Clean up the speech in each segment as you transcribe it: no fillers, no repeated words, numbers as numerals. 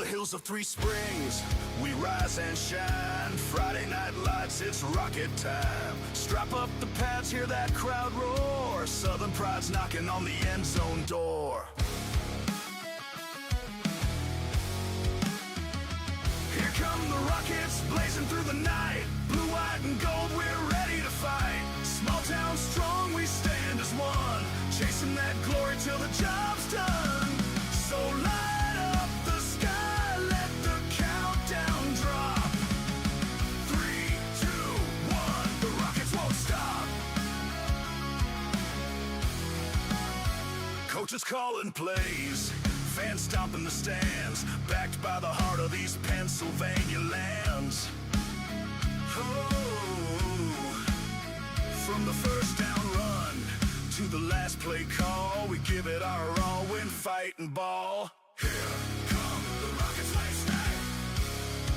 the hills of Three Springs, we rise and shine. Friday night lights, it's rocket time. Strap up the pads, hear that crowd roar. Southern pride's knocking on the end zone door. Here come the rockets, blazing through the night. Blue, white, and gold, we're ready to fight. Small town strong, we stand as one, chasing that glory till the job's done. So light up the sky, let the countdown drop. 3, 2, 1, the rockets won't stop. Coaches calling plays, fans stomping the stands, backed by the heart of these Pennsylvania lands. Oh, from the first down run to the last play call, we give it our all when fighting ball. Here come the Rockets, late night.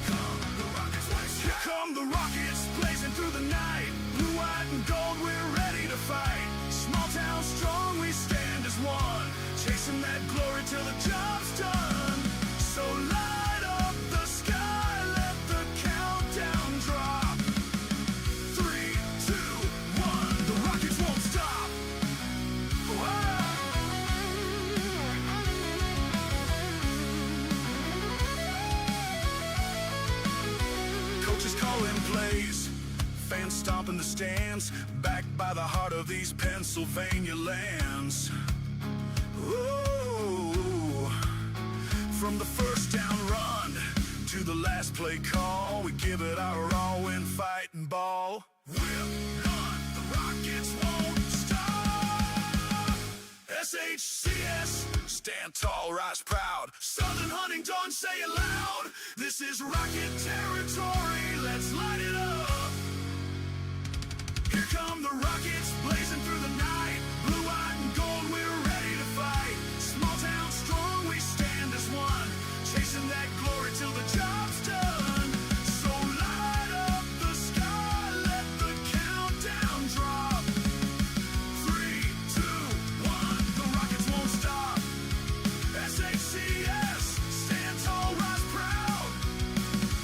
Come the Rockets, late night. Here come the Rockets, blazing through the night. Blue, white, and gold, we're ready to fight. Small town strong, we stand as one, chasing that glory till the job's done. So light up the sky, let the countdown drop. 3, 2, 1, the Rockets won't stop. Coaches calling plays, fans stomping the stands, backed by the heart of these Pennsylvania lands. Ooh, from the first down run to the last play call, we give it our all when fighting ball. We'll run, the Rockets won't stop. SHCS, stand tall, rise proud. Southern Huntington, say it loud. This is Rocket territory, let's light it up. Here come the Rockets, blazing through the night. Blue, white, and gold, we're ready to fight. Small town strong, we stand as one, chasing that glory till the job's done. So light up the sky, let the countdown drop. 3, 2, 1, the Rockets won't stop. SHCS, stand tall, rise proud.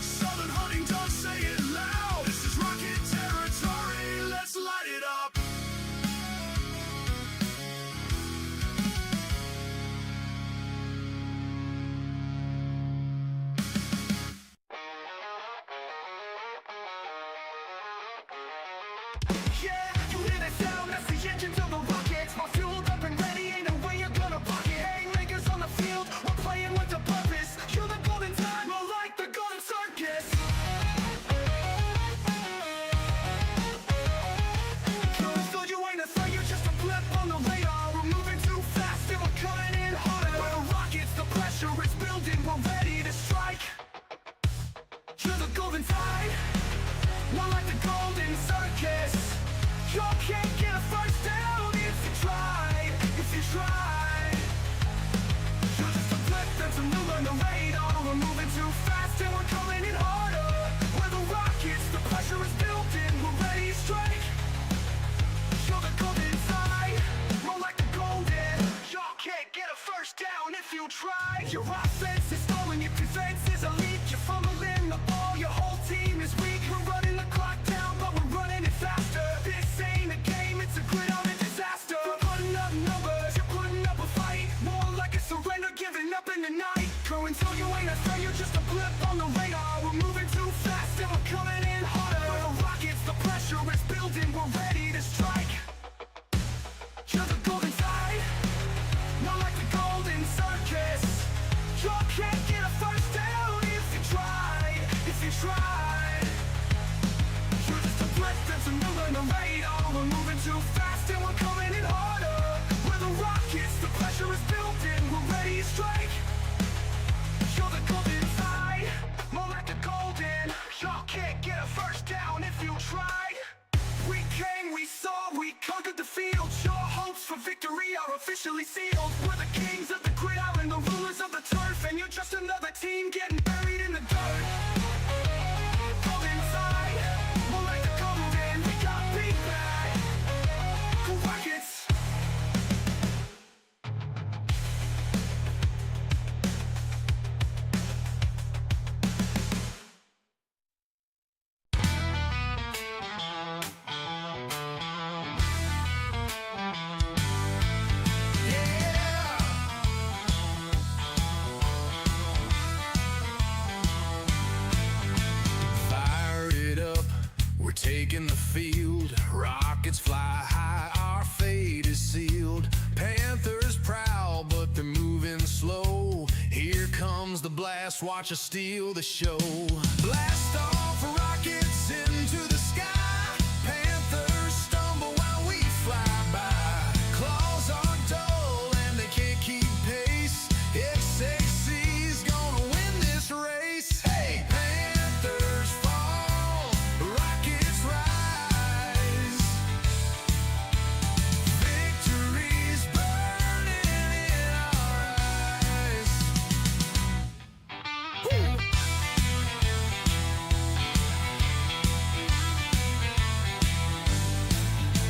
Southern Huntington, say it loud. This is Rocket territory, let's light it up. Yeah, you hear that sound, that's the engines of the rockets. All fueled up and ready, ain't no way you're gonna block it. Haymakers on the field, we're playing with a purpose. You're the golden time, more like the golden circus. Thought you ain't a threat, you're just a blip on the radar. We're moving too fast and we're coming in harder. We're the rockets, the pressure is building, we're ready to strike. You're the golden tide, more like the golden circus. You can't get a first down if you try, if you try. You're just a blip, that's a move on the radar. We're moving too fast and we're coming in harder. We're the rockets, the pressure is building, we're ready to strike. You're the golden side, more like the golden. Y'all can't get a first down if you try. Your offense is stalling, your defense is elite. You're fumbling the ball, your whole team is weak. We're running the clock down, but we're running it faster. This ain't a game, it's a gridiron disaster. We're putting up numbers, you're putting up a fight. More like a surrender, giving up in the night. Go until you ain't a threat, you're just a blip on the radar. We're moving too fast and we're coming in harder. We're the rockets, the pressure is building, we're ready to strike. You're the golden side, more like the golden circus. You can't get a first down if you try, if you try. You're just a blip, that's a move on the radar. We're moving too fast and we're coming in harder. We're the rockets, the pressure is building, we're ready to strike. You're the golden side, more like the golden. Y'all can't get a first down if you try. We came, we saw, we conquered the field. Your hopes for victory are officially sealed. We're the kings of the gridiron, the rulers of the turf, and you're just another team getting buried in the dirt. Golden side, more like the golden. We got big bad Rockets. Rockets fly high, our fate is sealed. Panthers prowl, but they're moving slow. Here comes the blast, watch us steal the show. Blast off rockets into the sky. Panthers stumble while we fly by. Claws are dull and they can't keep pace. SHC's gonna win this race. Hey, Panthers fall, rockets rise. Victory's burning in our eyes. Woo!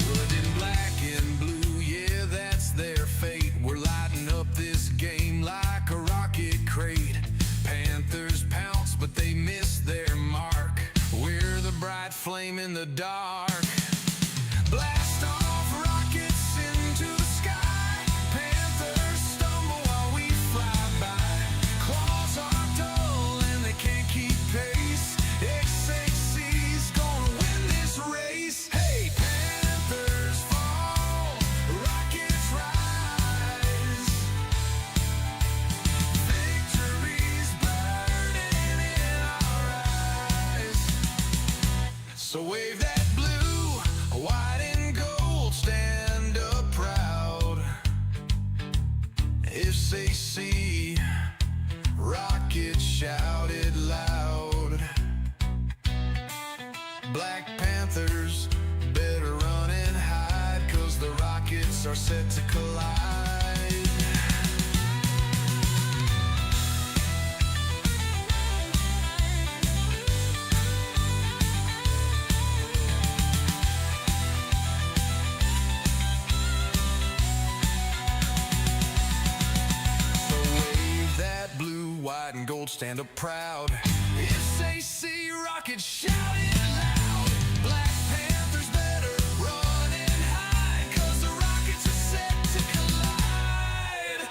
Blood in black and blue, yeah, that's their fate. We're lighting up this game like a rocket crate. Panthers pounce, but they miss their mark. We're the bright flame in the dark. Blast off rockets into the sky. Panthers stumble while we fly by. Claws are dull and they can't keep pace. SHC's gonna win this race. Hey, Panthers fall, rockets rise. Victory's burning in our eyes. So wave that blue, white and gold, stand up proud. If they see rockets, shout it loud. Black Panthers better run and hide, 'cause the rockets are set to collide. So wave that blue, white, and gold, stand up proud. If they see rockets, shout it loud. Black Panthers better run and hide, 'cause the rockets are set to collide.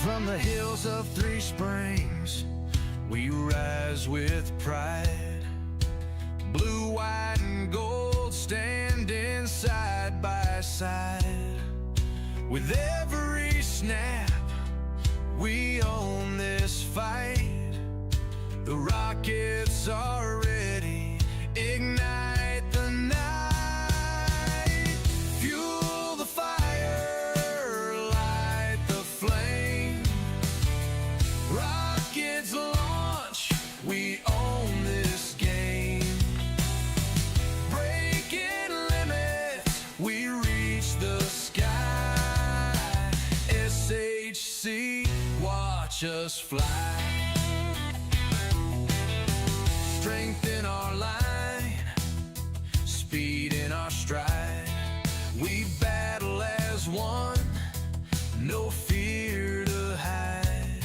From the hills of Three Springs, we rise with pride. Blue, white, and gold standing side by side. With every snap, we own this fight. The rockets are ready, ignite the night. Fuel the fire, light the flame. Rockets launch, we own this game. Breaking limits, we reach the sky. SHC, watch us fly. Strength in our line, speed in our stride. We battle as one, no fear to hide.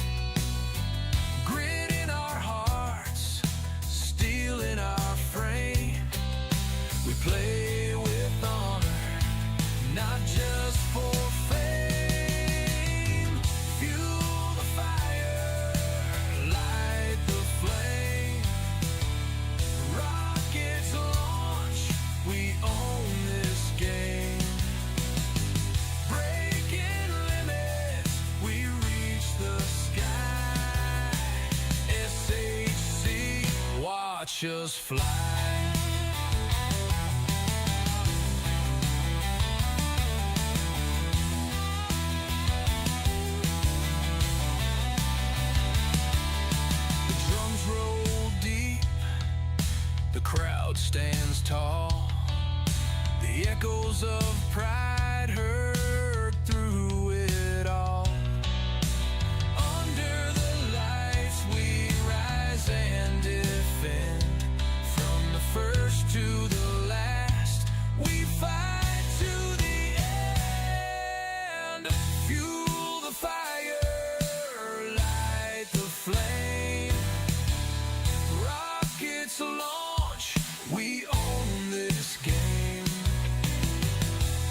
Grit in our hearts, steel in our frame. We play with honor, not just for fame. Fuel the fire, light the flame. Rockets launch, we own this game. Breaking limits, we reach the sky. SHC, watch us fly. The drums roll deep, the crowd stands tall. The echoes of pride heard through it all. Under the lights we rise and defend. From the run. Fuel the fire, light the flame. Rockets launch, we own this game.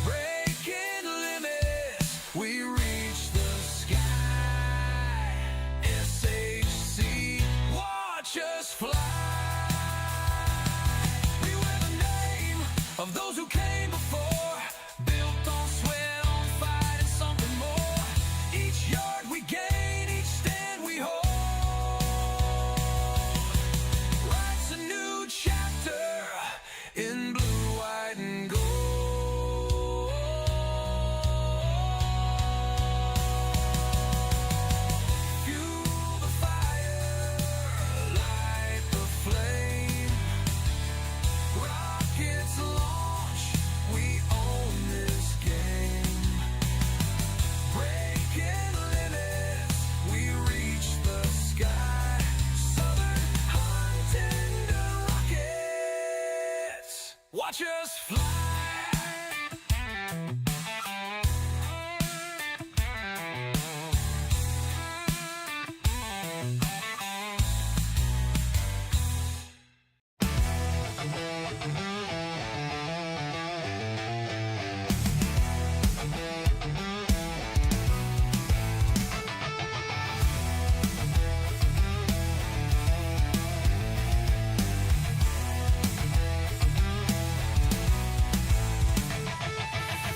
Breaking limits, we reach the sky. SHC, watch us fly. We wear the name of those who came before, built on sweat, on fight, and something more. Each yard we gain, each stand we hold, writes a new chapter in blue, white, and gold. Fuel the fire, light the flame. Rockets launch, we own this game. Breaking limits, we reach the sky. Southern hunting rockets, watch us fly.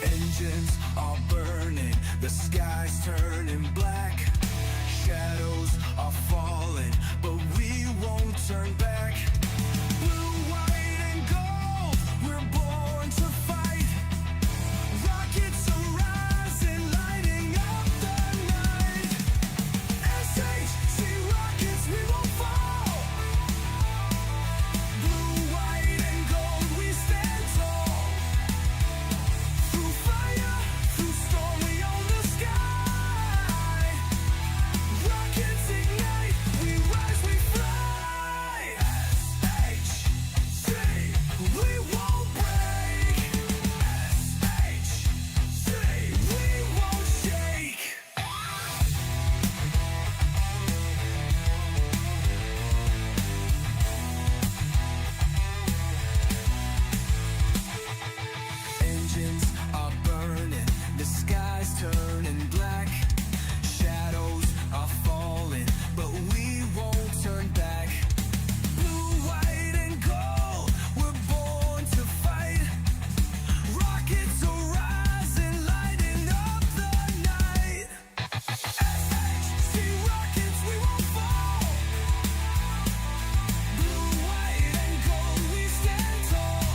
Engines are burning, the sky's turning black. Shadows are falling, but we won't turn back. Blue, white, and gold, we're born to fight. Rockets are rising, lighting up the night. SHC rockets, we won't fall. Blue, white, and gold, we stand tall. Through fire, through storm, we own the sky. Rockets ignite, we rise, we fly. SHC, we won't break. SHC, we won't shake. Engines are burning, the sky's turning black. Shadows are falling, but we won't turn back. Blue, white, and gold, we're born to fight. Rockets are rising, lighting up the night. SHC rockets, we won't fall. Blue, white, and gold, we stand tall.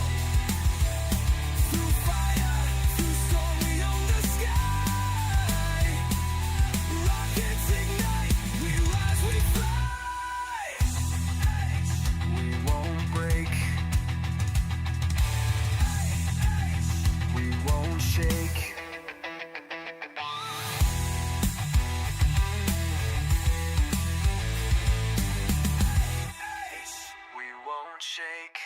Through fire, through storm, we own the sky. Rockets ignite, we rise, we fly. We won't break. We won't shake. We won't shake.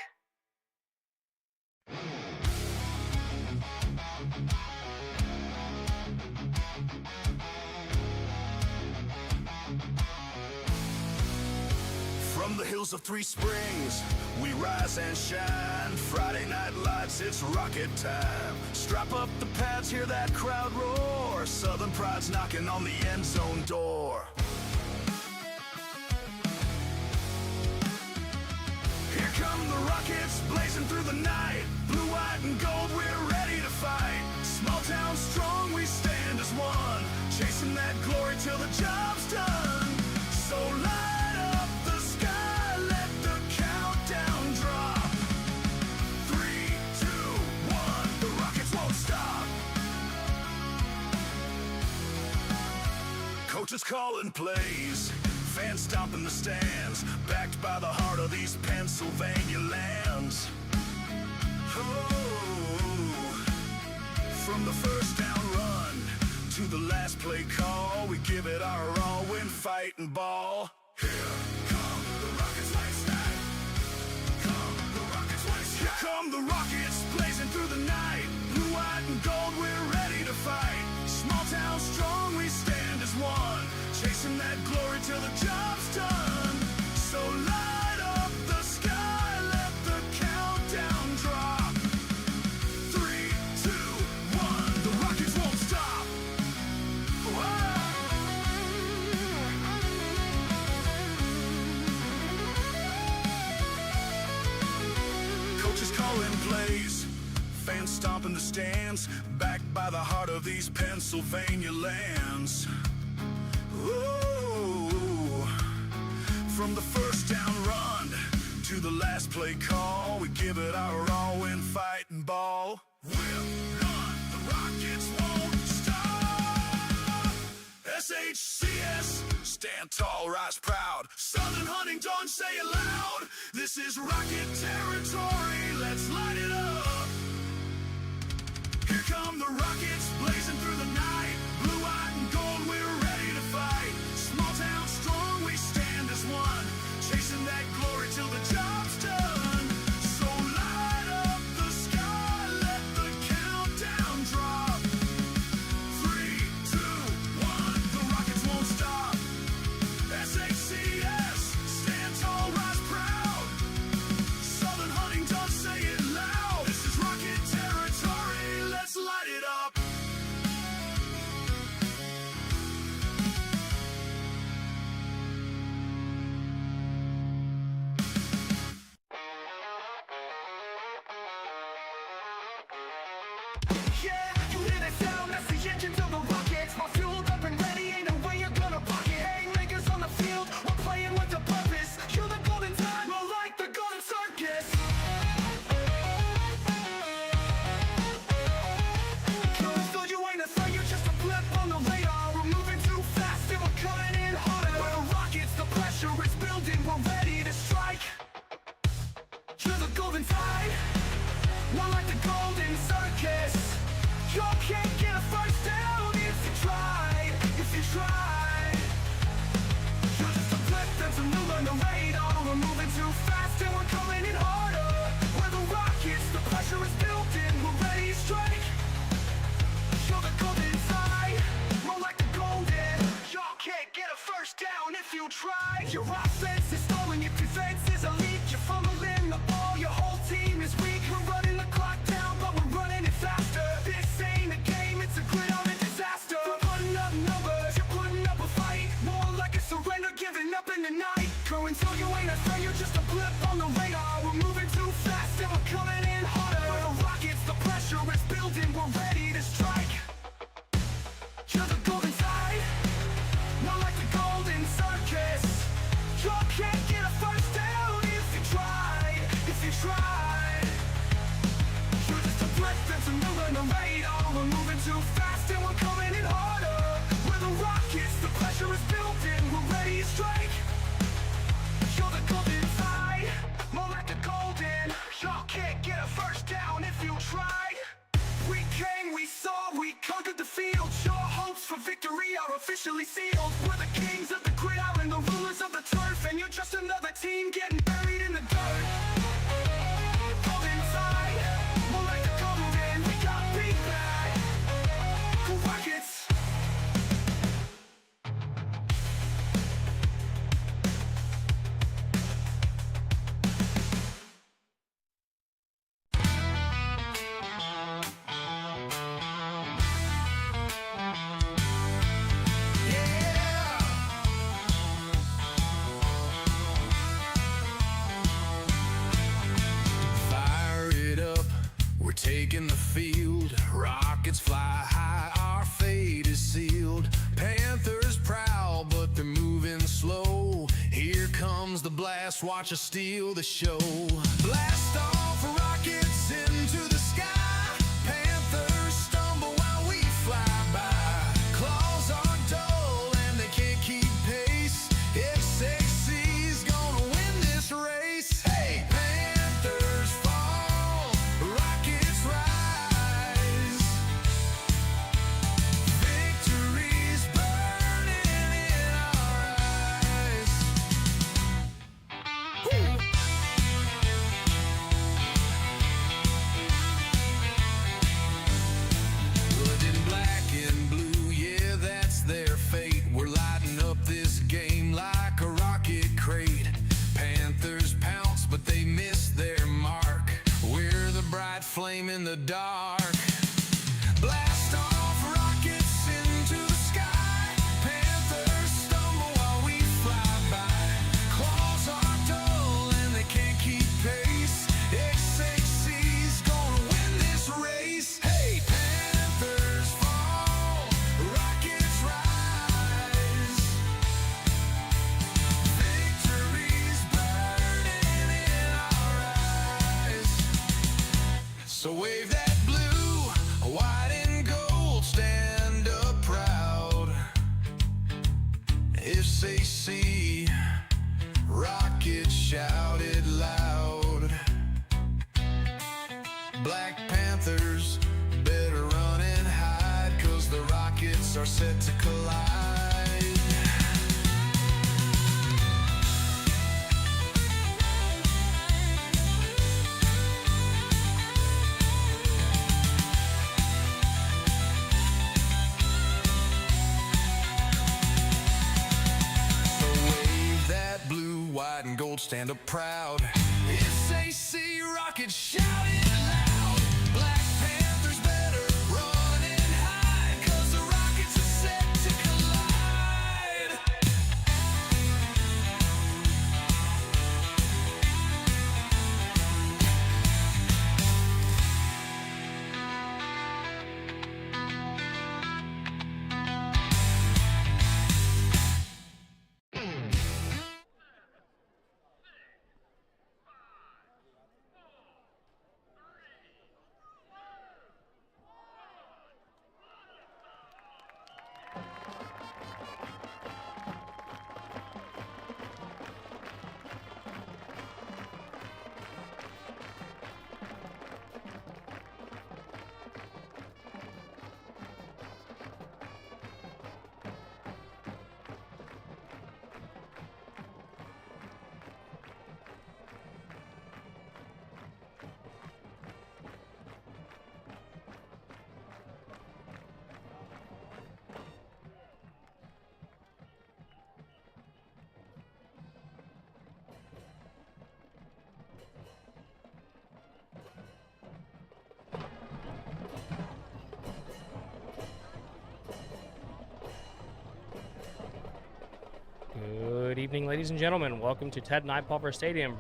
From the hills of Three Springs, we rise and shine. Friday night lights, it's rocket time. Strap up the pads, hear that crowd roar. Southern pride's knocking on the end zone door. Here come the rockets, blazing through the night. Blue, white, and gold, we're ready to fight. Small town strong, we stand as one. Chasing that glory till the job's done. So light up the sky, let the countdown drop. 3, 2, 1, the rockets won't stop. Coaches calling plays, fans stomping the stands, backed by the heart of these Pennsylvania lands. Oh, from the first down run to the last play call, we give it our all when fighting ball. Here come the rockets like snack. Come the rockets like snack. Here come the rockets blazing through the night. Blue, white, and gold, we're ready to fight. Small town in place, fans stomping the stands, backed by the heart of these Pennsylvania lands. Ooh, from the first down run to the last play call, we give it our all in fighting ball. We'll run, the Rockets won't stop. SHCS, stand tall, rise proud. Southern Huntington, say it loud. This is Rocket territory, let's light it up. Here come the Rockets, blazing through the night. Blue, white, and gold, we're ready to fight. Small town strong, we stand as one, chasing that glory till the job's done. So light up the sky, let the countdown drop. 3, 2, 1, the Rockets won't stop. SHCS, stand tall, rise proud. Southern Huntington, say it loud. This is Rocket territory, let's light it up. Yeah, you hear that sound? That's the engines of the Rockets. All fueled up and ready, ain't no way you're gonna block it. Hey, Lakers on the field, we're playing with a purpose. You're the golden tide, we're like the golden circus. So you ain't a threat, you're just a blip on the radar. We're moving too fast and we're coming in harder. We're the Rockets, the pressure is building, we're ready to strike. You're the golden tide, we're like the golden circus. You can't get a first down if you try, if you try. You're just a blip, that's a new on the radar. We're moving too fast and we're coming in harder. We're the Rockets, the pressure is building, we're ready to strike. You're the golden side, more like the golden. Y'all can't get a first down if you try. Your offense is stalling, your defense is elite. You're fumbling the ball, your whole team is weak. We're running the clock down, but we're running it faster. This ain't a game, it's a gridiron disaster. We're putting up numbers, you're putting up a fight. More like a surrender, giving up in the night. Going till you ain't a threat, you're just a blip on the radar. We're moving too fast and we're coming in harder. We're the Rockets, the pressure is building, we're ready to strike. You're the golden side, more like the golden circus. You can't get a first down if you try, if you try. You're just a blip that's a new on the radar. We're moving too fast and we're coming in harder. We're the Rockets, the pressure is building, we're ready to strike. You're the golden side, more like the golden. Y'all can't get a first down if you try. We came, we saw, we conquered the field. Your hopes for victory are officially sealed. We're the kings of the gridiron, the rulers of the turf, and you're just another team getting buried in the dirt. Golden side, more like the golden. We got big bad, cool Rockets. Taking the field, Rockets fly high, our fate is sealed. Panthers proud, but they're moving slow. Here comes the blast, watch us steal the show. Blast off, Rockets into the sky. Panthers stumble while we fly by. Claws are dull and they can't keep pace. SHC's gonna win this race. Hey, Panthers fall, Rockets rise. Victory's burning in our eyes. Woo! forces are set to collide. So wave that blue, white, and gold, stand up proud. SHC Rockets, shout it loud. Black Panthers better run and hide, 'cause the Rockets are set to collide. Good evening, ladies and gentlemen. Welcome to Ted Nypulver Stadium,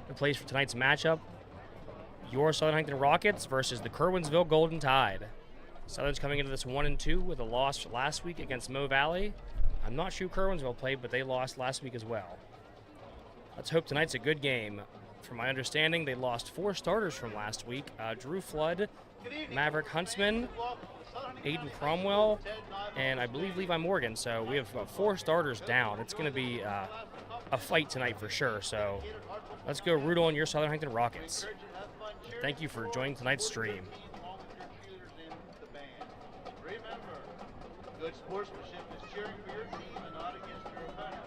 the place for tonight's matchup. Your Southern Huntington Rockets versus the Curwensville Golden Tide. Southern's coming into this 1-2 with a loss last week against Mo Valley. I'm not sure who Curwensville played, but they lost last week as well. Let's hope tonight's a good game. From my understanding, they lost 4 starters from last week. Drew Flood, Maverick Huntsman, Aiden Cromwell, and I believe Levi Morgan. So we have 4 starters down. It's going to be a fight tonight for sure. So let's go root on your Southern Huntington Rockets. Thank you for joining tonight's stream. Remember, good sportsmanship is cheering for your team and not against your opponent.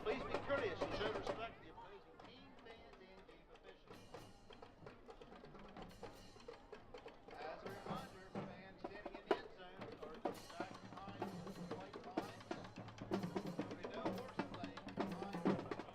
Please be courteous and show respect to the opposing team, fans, and game officials. As a reminder, fans standing in the end zone are to back behind the white lines. There will be no horseplay behind the goalpost.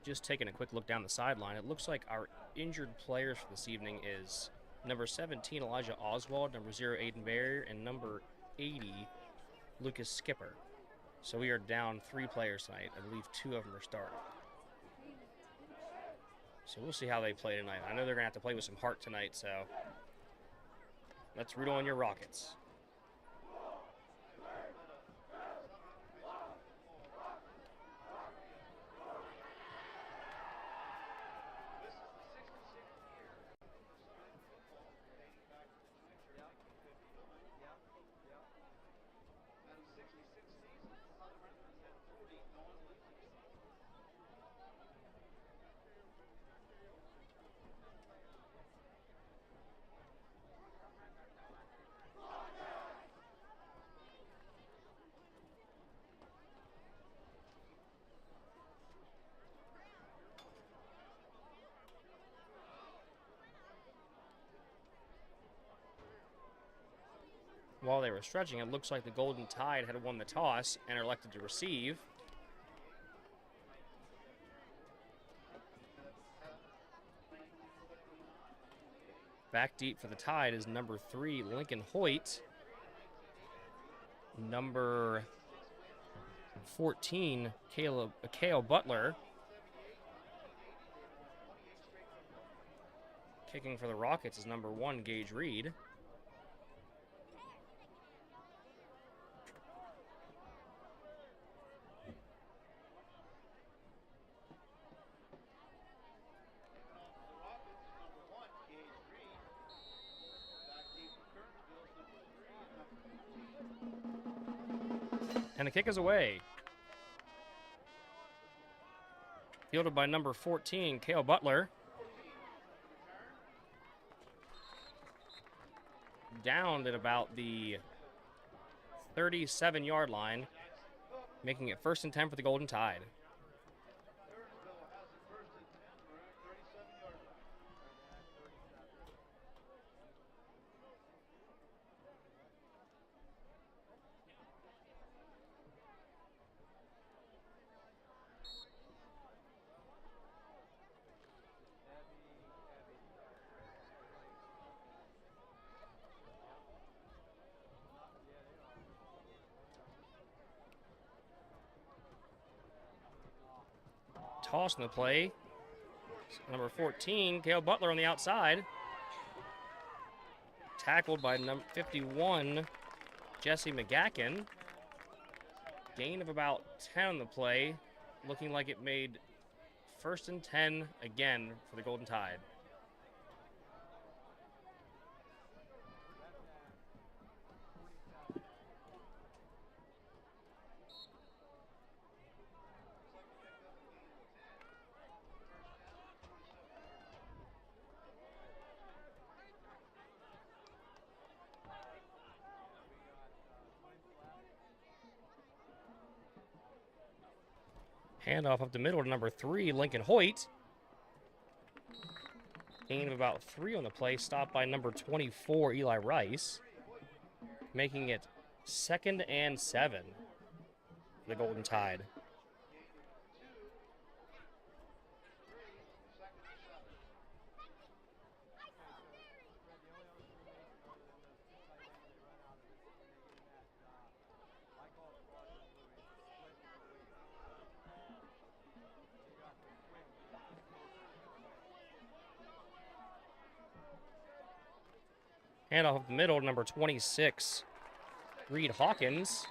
Just taking a quick look down the sideline, it looks like our injured players for this evening is number 17, Elijah Oswald, number 0, Aiden Barrier, and number 80, Lucas Skipper. So we are down 3 players tonight. I believe 2 of them are starting. So we'll see how they play tonight. I know they're going to have to play with some heart tonight, so let's root on your Rockets. While they were stretching, it looks like the Golden Tide had won the toss and are elected to receive. Back deep for the Tide is number 3, Lincoln Hoyt. Number 14, Kale Butler. Kicking for the Rockets is number 1, Gage Reed. And the kick is away. Fielded by number 14, Kale Butler. Downed at about the 37-yard line, making it 1st and 10 for the Golden Tide. Toss in the play. Number 14, Kale Butler on the outside. Tackled by number 51, Jesse McGacken. Gain of about 10 on the play. Looking like it made 1st and 10 again for the Golden Tide. Handoff up the middle to number 3, Lincoln Hoyt. Gain of about 3 on the play, stopped by number 24, Eli Rice. Making it 2nd and 7 for the Golden Tide. Handoff up the middle to number 26, Reed Hawkins.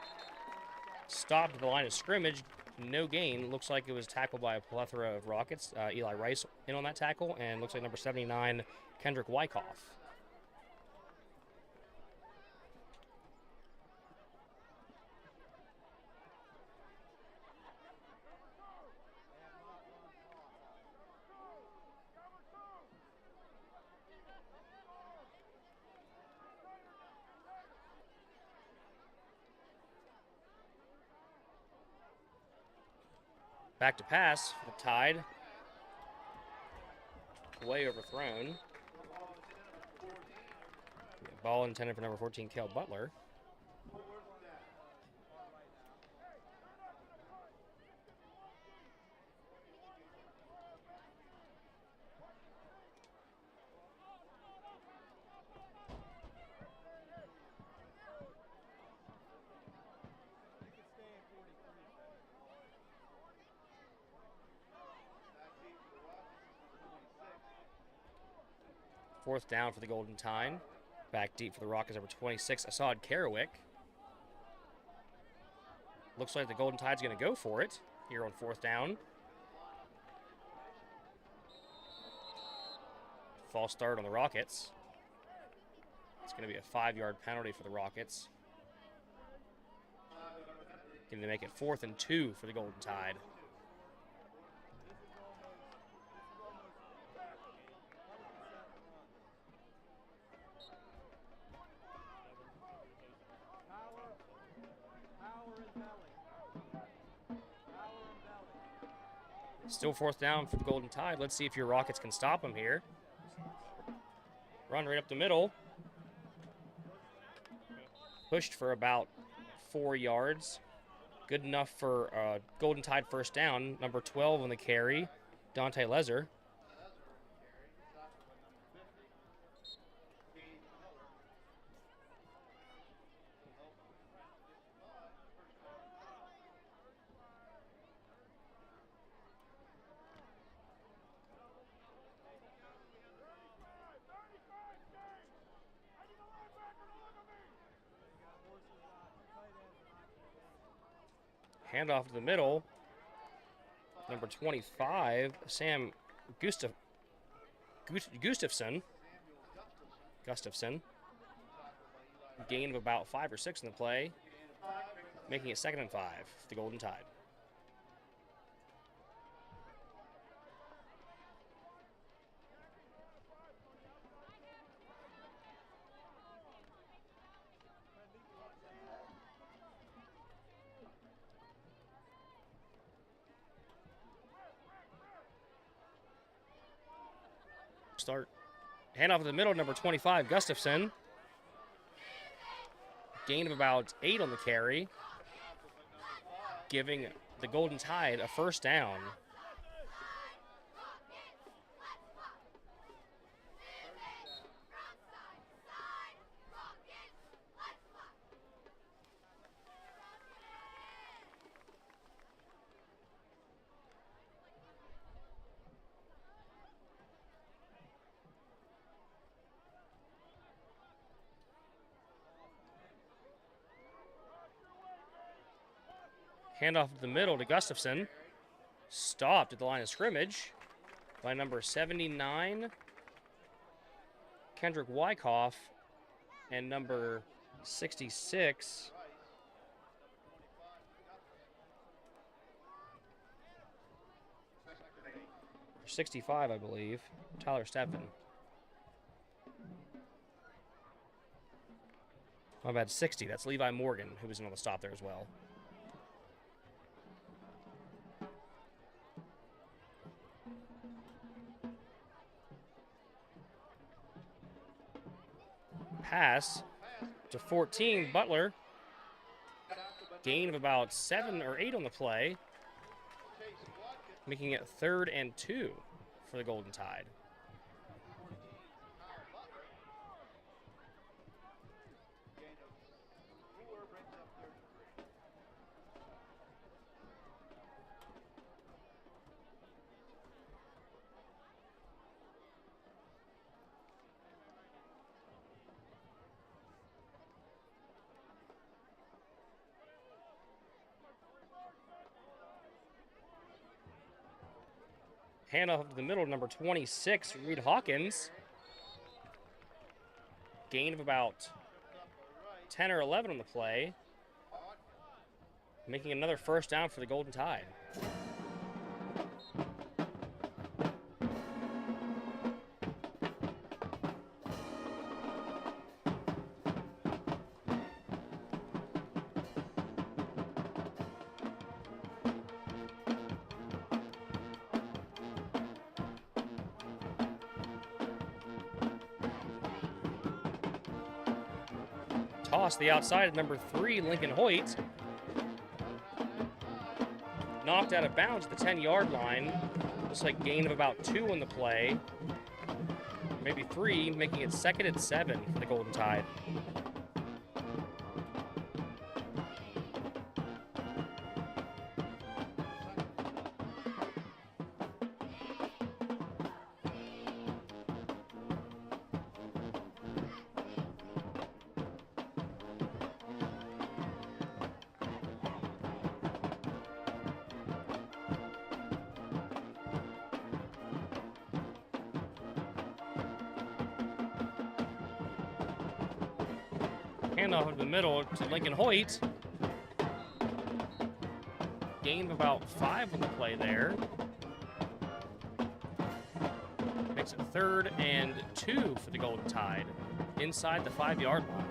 Stopped at the line of scrimmage. No gain. Looks like it was tackled by a plethora of Rockets. Eli Rice in on that tackle, and looks like number 79, Kendrick Wyckoff. Back to pass for the Tide. Way overthrown. Ball intended for number 14, Kale Butler. 4th down for the Golden Tide. Back deep for the Rockets, number 26, Assad Kerouic. Looks like the Golden Tide's going to go for it here on 4th down. False start on the Rockets. It's going to be a 5-yard penalty for the Rockets. Going to make it 4th and 2 for the Golden Tide. Still 4th down for the Golden Tide. Let's see if your Rockets can stop them here. Run right up the middle. Pushed for about 4 yards. Good enough for Golden Tide 1st down. Number 12 on the carry, Dante Lezer. Handoff to the middle. Number 25, Sam Gustafson. Gain of about 5 or 6 in the play, making it 2nd and 5 for the Golden Tide. Start. Handoff in the middle, number 25, Gustafson. Gain of about 8 on the carry, giving the Golden Tide a 1st down. Handoff to the middle to Gustafson. Stopped at the line of scrimmage by number 79, Kendrick Wyckoff, and number 66, or 65, I believe, Tyler Steffen. My bad, 60. That's Levi Morgan, who was on the stop there as well. Pass to 14, Butler. Gain of about 7 or 8 on the play, making it 3rd and 2 for the Golden Tide. Handoff to the middle, number 26, Reed Hawkins. Gain of about 10 or 11 on the play, making another 1st down for the Golden Tide. Toss the outside of number 3, Lincoln Hoyt. Knocked out of bounds at the 10-yard line. Looks like gain of about 2 on the play. Maybe 3, making it 2nd and 7 for the Golden Tide. Handoff of the middle to Lincoln Hoyt. Gain of about 5 on the play there. Makes it 3rd and 2 for the Golden Tide inside the 5-yard line.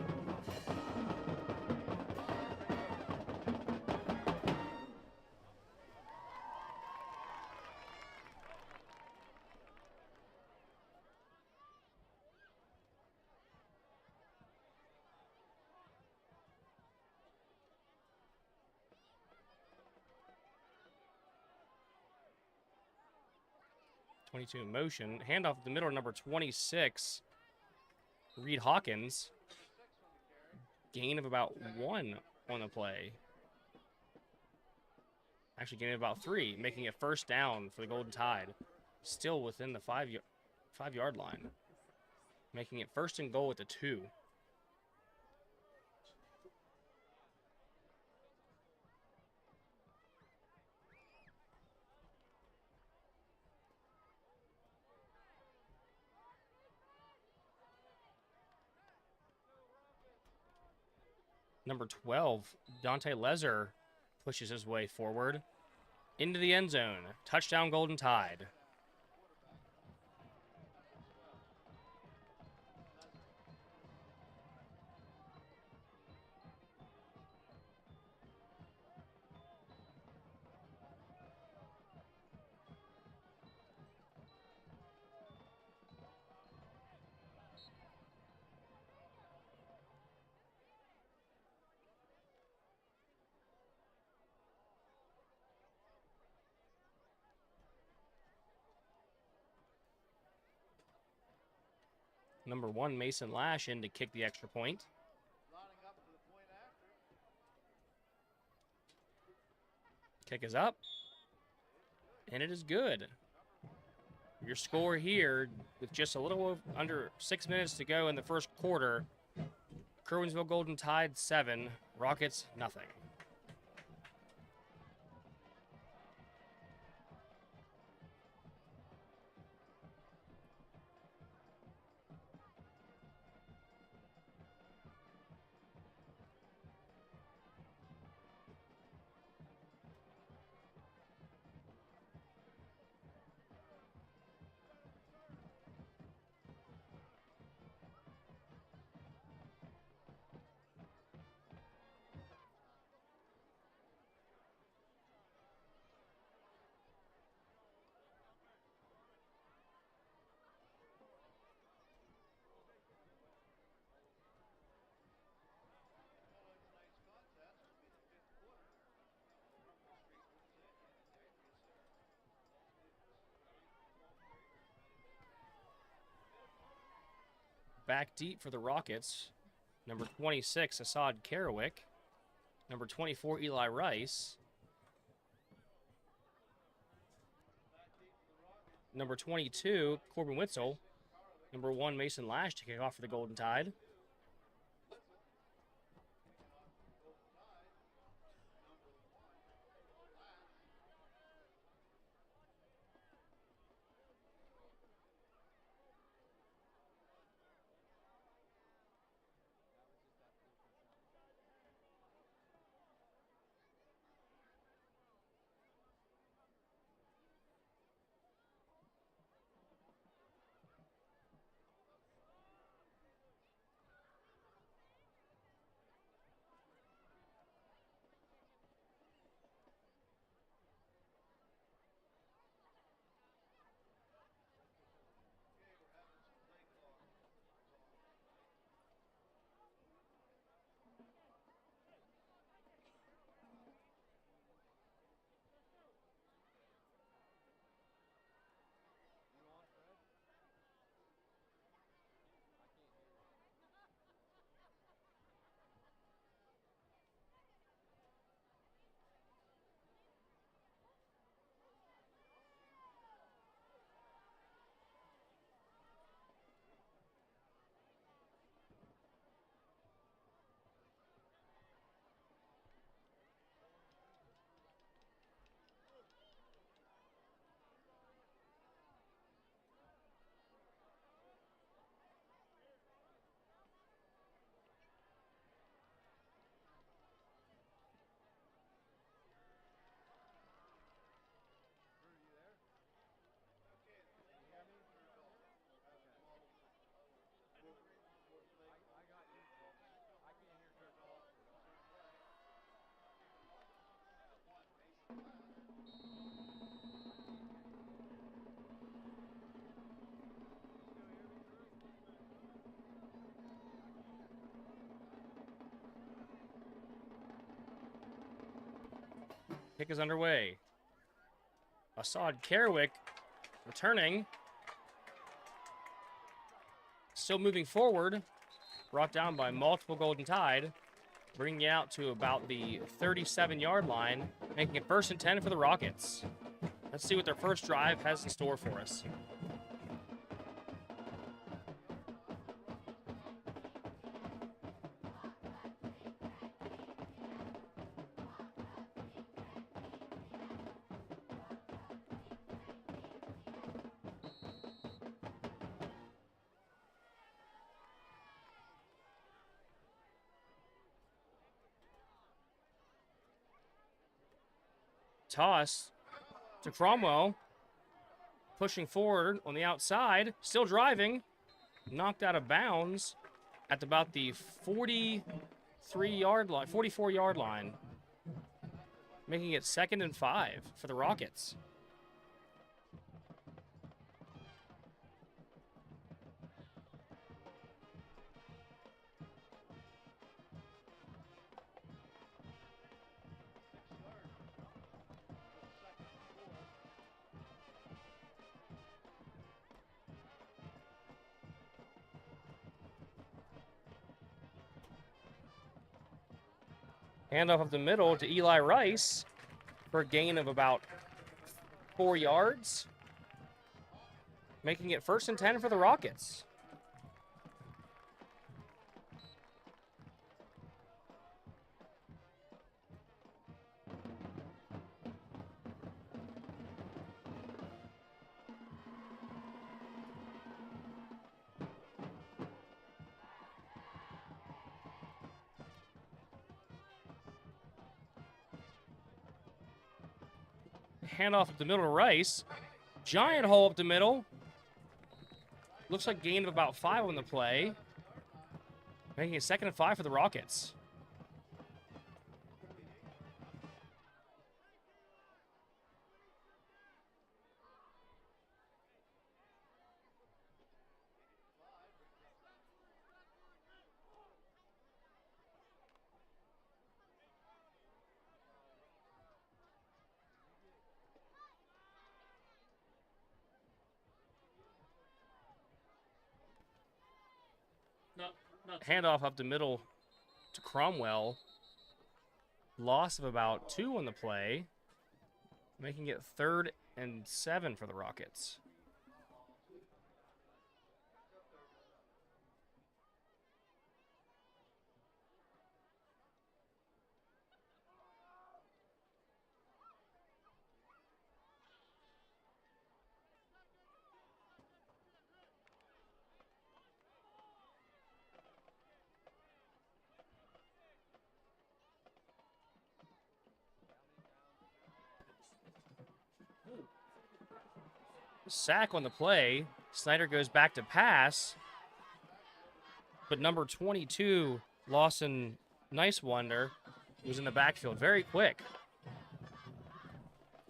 .22 in motion. Handoff at the middle, number 26, Reed Hawkins. Gain of about 1 on the play. Actually, gain of about 3, making it 1st down for the Golden Tide. Still within the 5-yard line. Making it 1st and goal at the 2. Number 12, Dante Lezer pushes his way forward into the end zone. Touchdown, Golden Tide. Number 1, Mason Lash in to kick the extra point. Kick is up. And it is good. Your score here, with just a little under 6 minutes to go in the first quarter, Kerwinsville Golden Tide 7, Rockets nothing. Back deep for the Rockets. Number 26, Assad Kerouic. Number 24, Eli Rice. Number 22, Corbin Witzel. Number 1, Mason Lash to kick off for the Golden Tide. Kick is underway. Assad Kerwick returning. Still moving forward. Brought down by multiple Golden Tide. Bringing it out to about the 37-yard line. Making it 1st and 10 for the Rockets. Let's see what their first drive has in store for us. Toss to Cromwell. Pushing forward on the outside. Still driving. Knocked out of bounds at about the 44-yard line. Making it 2nd and 5 for the Rockets. Handoff up the middle to Eli Rice for a gain of about 4 yards. Making it 1st and 10 for the Rockets. Handoff up the middle to Rice. Giant hole up the middle. Looks like gain of about 5 on the play. Making it 2nd and 5 for the Rockets. Handoff up the middle to Cromwell. Loss of about 2 on the play. Making it 3rd and 7 for the Rockets. Sack on the play. Snyder goes back to pass. But number 22, Lawson Nice Wonder, was in the backfield very quick.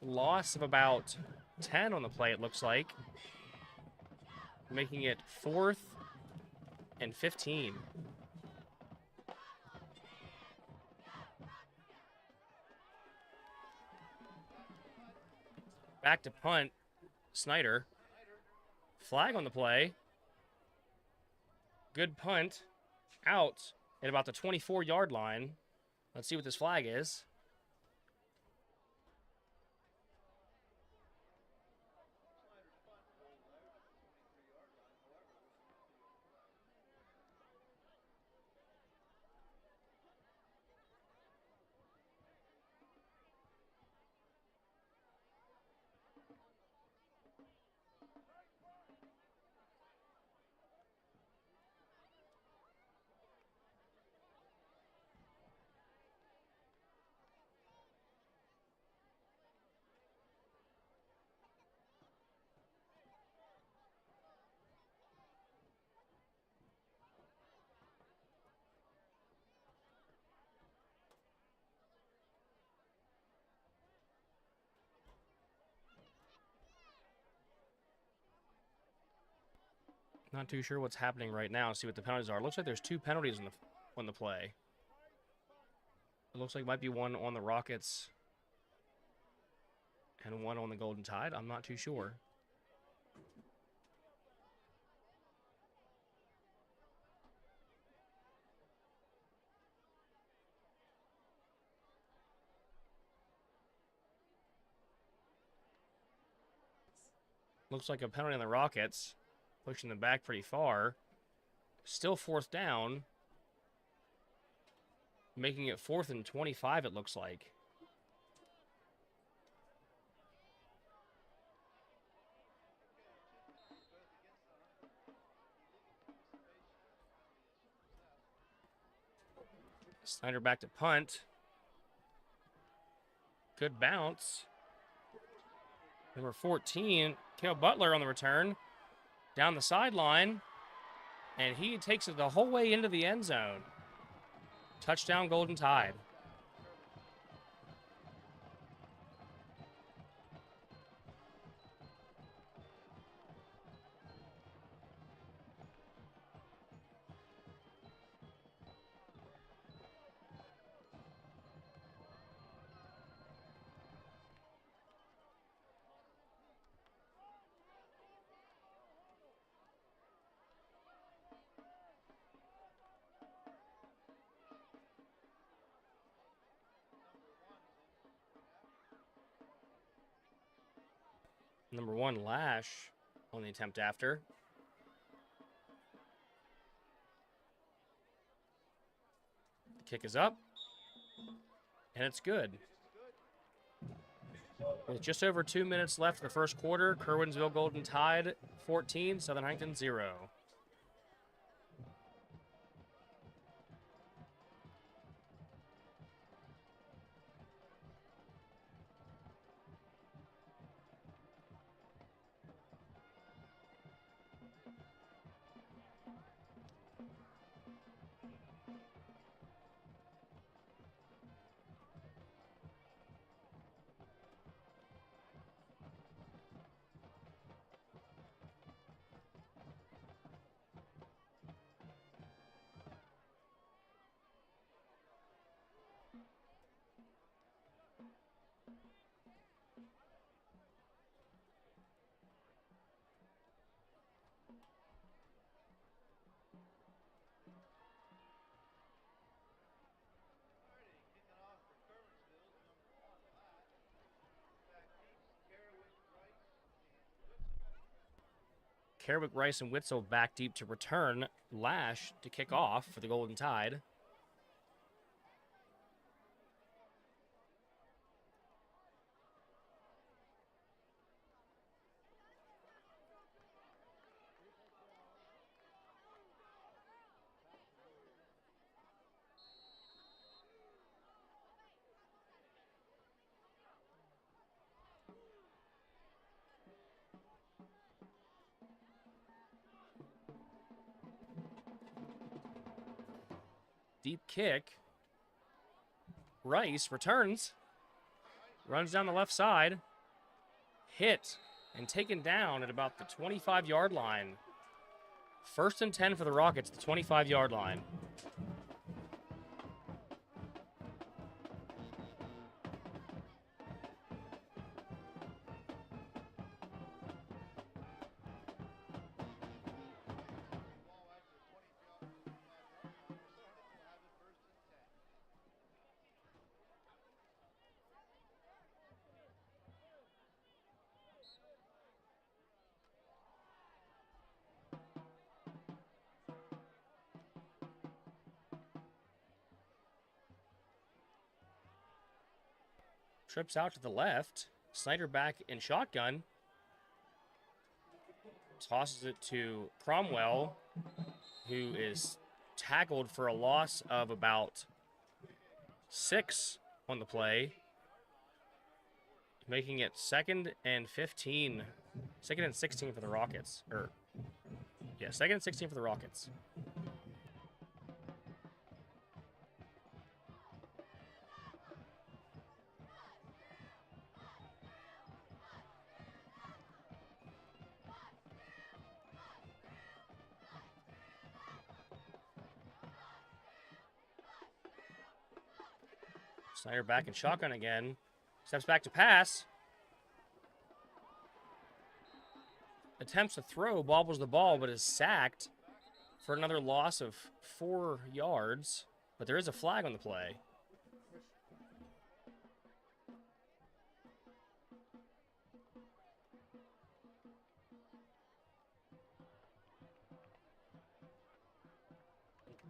Loss of about 10 on the play, it looks like. Making it 4th and 15. Back to punt. Snyder. Flag on the play. Good punt. Out at about the 24-yard line. Let's see what this flag is. Not too sure what's happening right now. See what the penalties are. Looks like there's 2 penalties on the play. It looks like it might be one on the Rockets and one on the Golden Tide. I'm not too sure. Looks like a penalty on the Rockets, pushing them back pretty far. Still 4th down, making it 4th and 25, it looks like. Snyder back to punt. Good bounce. Number 14, Cale Butler on the return. Down the sideline. And he takes it the whole way into the end zone. Touchdown, Golden Tide. Number 1, Lash on the attempt after. The kick is up. And it's good. With just over 2 minutes left in the first quarter, Kerwinsville Golden Tide 14, Southern Huntington 0. Kerwick, Rice, and Witzel back deep to return. Lash to kick off for the Golden Tide. Deep kick. Rice returns. Runs down the left side. Hit and taken down at about the 25-yard line. 1st and 10 for the Rockets, the 25-yard line. Trips out to the left. Snyder back in shotgun. Tosses it to Cromwell, who is tackled for a loss of about 6 on the play, making it 2nd and 15. 2nd and 16 for the Rockets. 2nd and 16 for the Rockets. Snyder back in shotgun again. Steps back to pass. attempts to throw, bobbles the ball, but is sacked for another loss of 4 yards. But there is a flag on the play.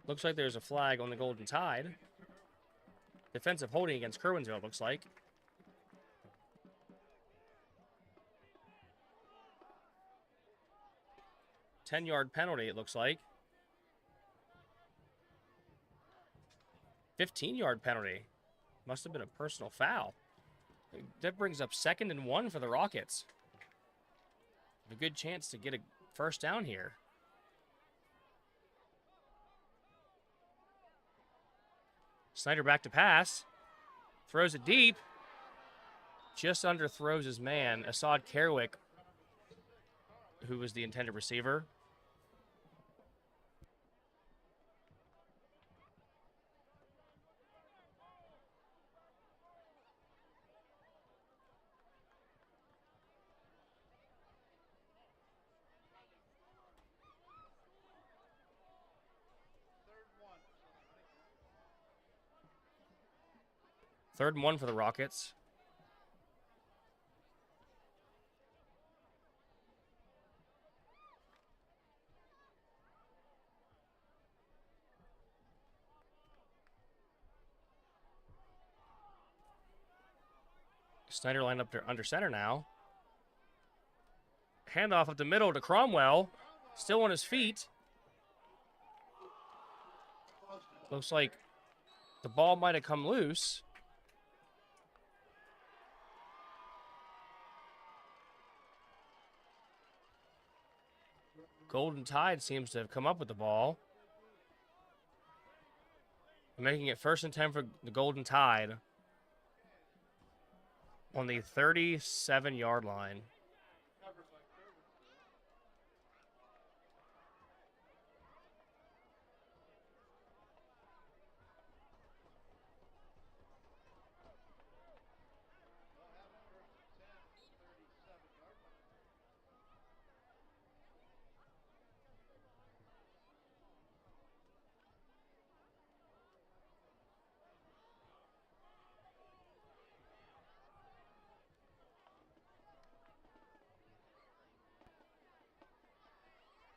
Looks like there's a flag on the Golden Tide. Defensive holding against Kerwinsville, looks like. Ten-yard penalty, it looks like. 15-yard penalty. Must have been a personal foul. That brings up 2nd and 1 for the Rockets. A good chance to get a first down here. Snyder back to pass. Throws it deep. Just underthrows his man, Assad Kerwick, who was the intended receiver. Third and 1 for the Rockets. Snyder lined up under center now. Handoff up the middle to Cromwell. Still on his feet. Looks like the ball might have come loose. Golden Tide seems to have come up with the ball. Making it 1st and 10 for the Golden Tide on the 37-yard line.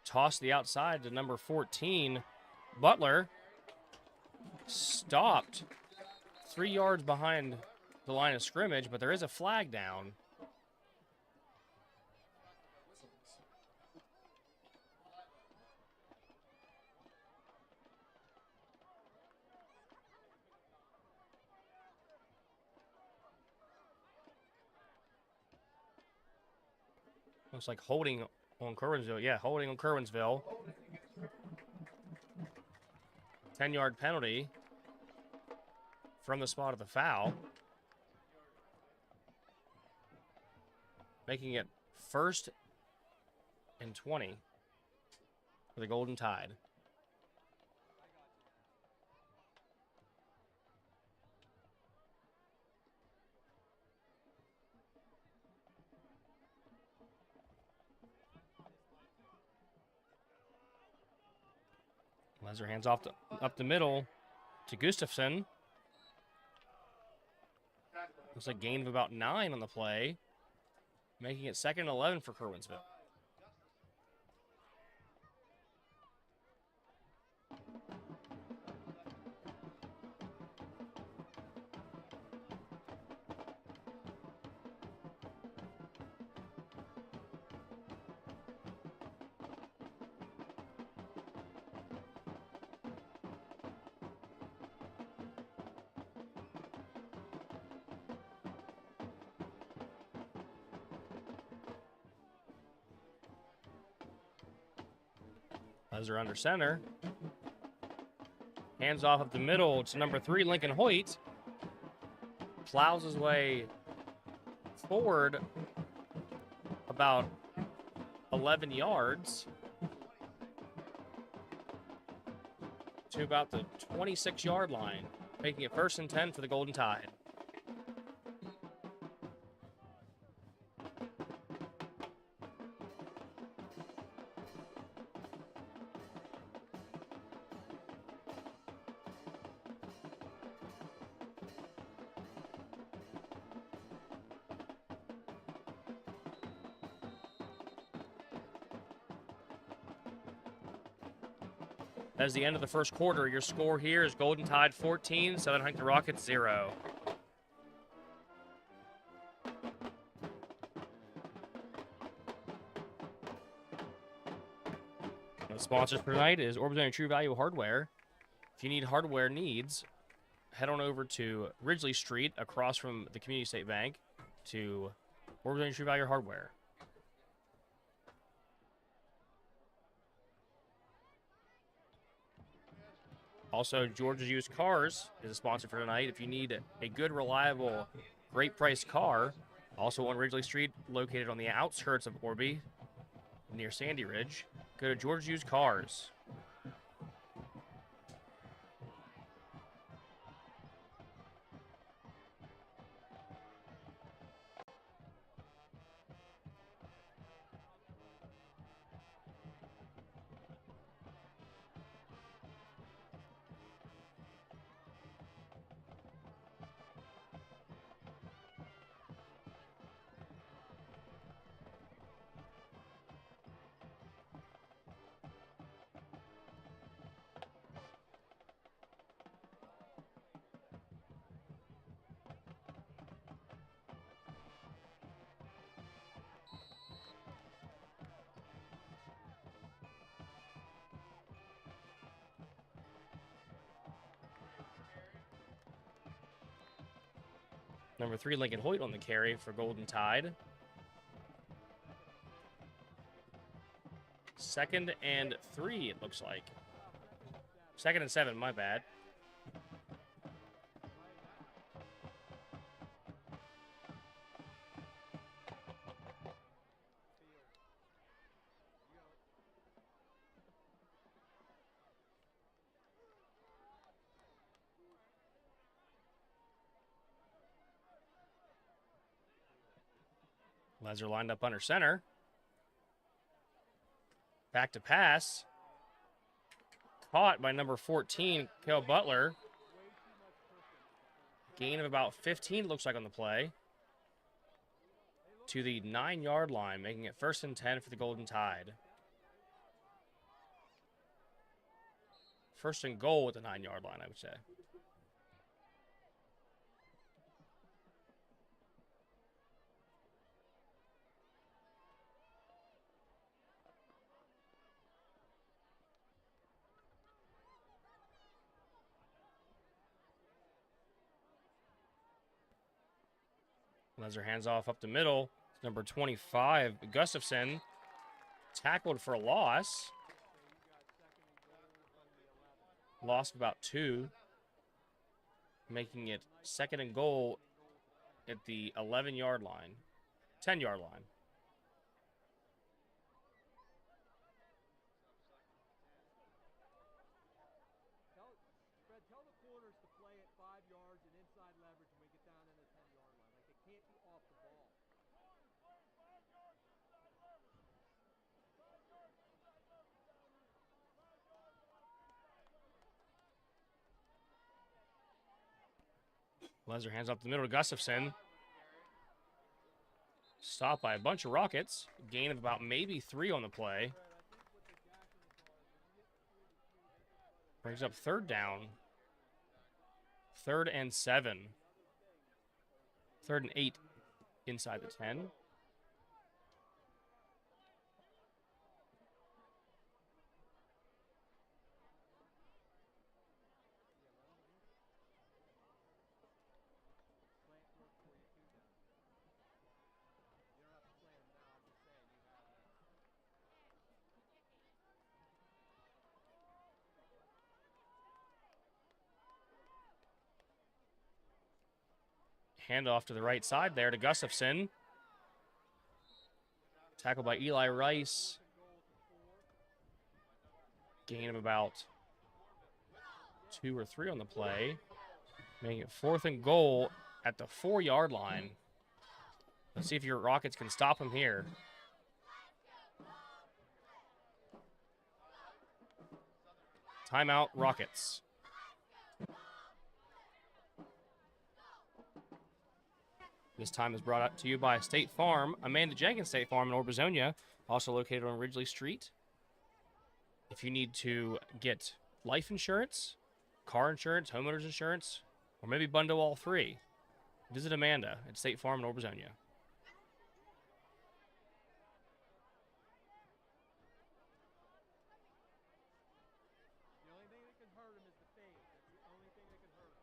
Toss the outside to number 14. Butler stopped 3 yards behind the line of scrimmage, but there is a flag down. Looks like holding on Kerwinsville. Yeah, holding on Kerwinsville. 10-yard penalty from the spot of the foul. Making it 1st and 20 for the Golden Tide. Lezer hands off up the middle to Gustafson. Looks like gain of about 9 on the play, making it 2nd and 11 for Kerwinsville. Lezer under center. Hands off up the middle to number 3, Lincoln Hoyt. Plows his way forward about 11 yards to about the 26-yard line, making it 1st and 10 for the Golden Tide. That is the end of the first quarter. Your score here is Golden Tide 14, Southern Huntington Rockets 0. The sponsors for tonight is Orbison True Value Hardware. If you need hardware needs, head on over to Ridgely Street across from the Community State Bank to Orbison True Value Hardware. Also, George's Used Cars is a sponsor for tonight. If you need a good, reliable, great price car, also on Ridgely Street, located on the outskirts of Orby, near Sandy Ridge, go to George's Used Cars. Number 3, Lincoln Hoyt on the carry for Golden Tide. 2nd and 3, it looks like. 2nd and 7, my bad. Lesser lined up under center. Back to pass. Caught by number 14, Cale Butler. Gain of about 15, looks like, on the play. To the 9-yard line, making it 1st and 10 for the Golden Tide. 1st and goal at the 9-yard line, I would say. Lesser hands off up the middle. Number 25, Gustafson, tackled for a loss. Lost about 2, making it 2nd and goal at the 11-yard line, 10-yard line. Tell the corners to play at 5 yards and inside leverage when we get down in the 10-yard line. Like, they can't be off the ball. Lesser hands up the middle to Gustafson. Stopped by a bunch of Rockets. Gain of about maybe 3 on the play. Brings up 3rd down. 3rd and 7. 3rd and 8 inside the 10. Handoff to the right side there to Gustafson. Tackled by Eli Rice. Gain of about 2 or 3 on the play. Making it 4th and goal at the 4-yard line. Let's see if your Rockets can stop him here. Timeout, Rockets. This time is brought up to you by State Farm, Amanda Jenkins State Farm in Orbizonia, also located on Ridgely Street. If you need to get life insurance, car insurance, homeowners insurance, or maybe bundle all three? Visit Amanda at State Farm in Orbezonia. The only thing that can hurt him is the fade. That's the only thing that can hurt him.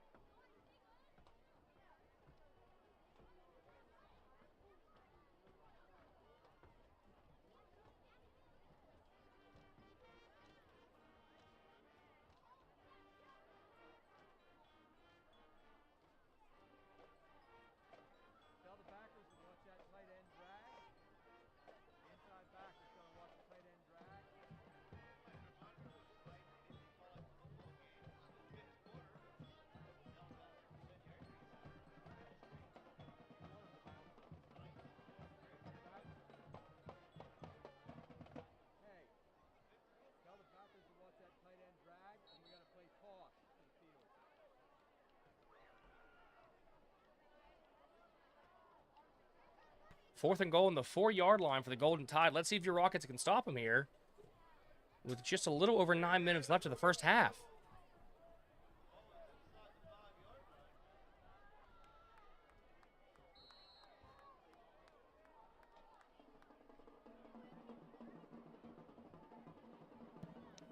Tell the backers to watch that tight end drag. The inside backers going to watch the tight end drag. Hey, tell the backers to watch that tight end drag, and we got to play toss to the field. Fourth and goal in the 4-yard line for the Golden Tide. Let's see if your Rockets can stop them here with just a little over 9 minutes left of the first half.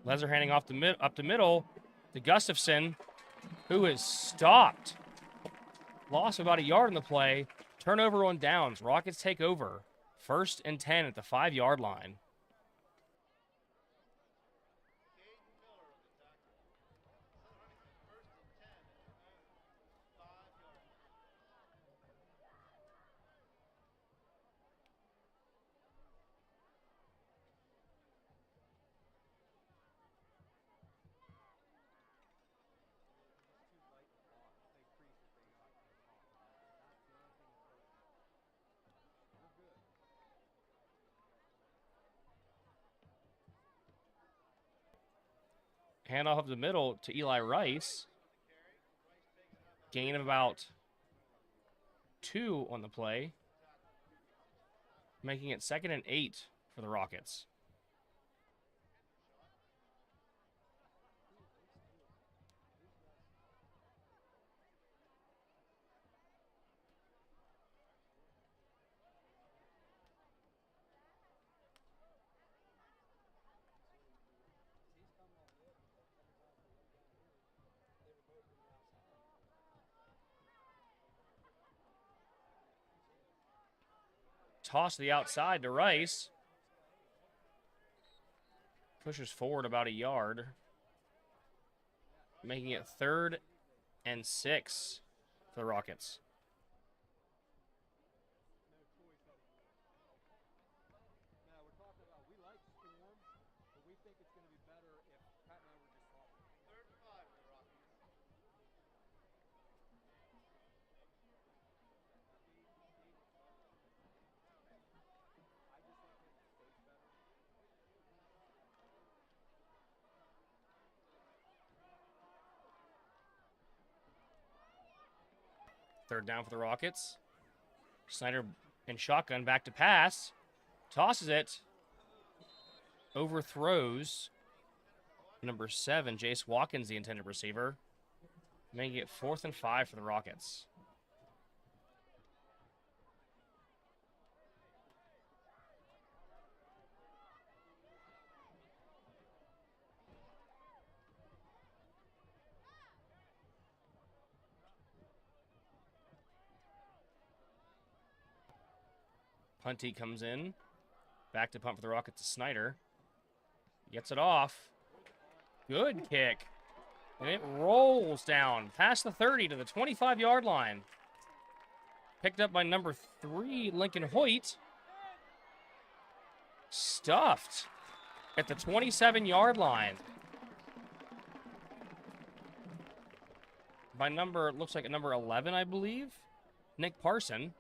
Lezer handing off up the middle to Gustafson, who is stopped. Loss of about a yard in the play. Turnover on downs. Rockets take over. 1st and 10 at the 5-yard line. Handoff up the middle to Eli Rice. Gain of about 2 on the play, making it 2nd and 8 for the Rockets. Toss to the outside to Rice. Pushes forward about a yard, making it 3rd and 6 for the Rockets. Now, we're talking about, we like Storm, but we think it's going to be better if Pat and I were just talking. 3rd and 5 for the Rockies. I just like him to space better. Third down for the Rockets. Snyder in shotgun, back to pass. Tosses it. Overthrows number 7, Jace Watkins, the intended receiver. Making it 4th and 5 for the Rockets. Punty comes in. Back to punt for the Rockets to Snyder. Gets it off. Good kick. And it rolls down past the 30 to the 25-yard line. Picked up by number 3, Lincoln Hoyt. Stuffed at the 27-yard line. By number, looks like a number 11, I believe. Nick Parson.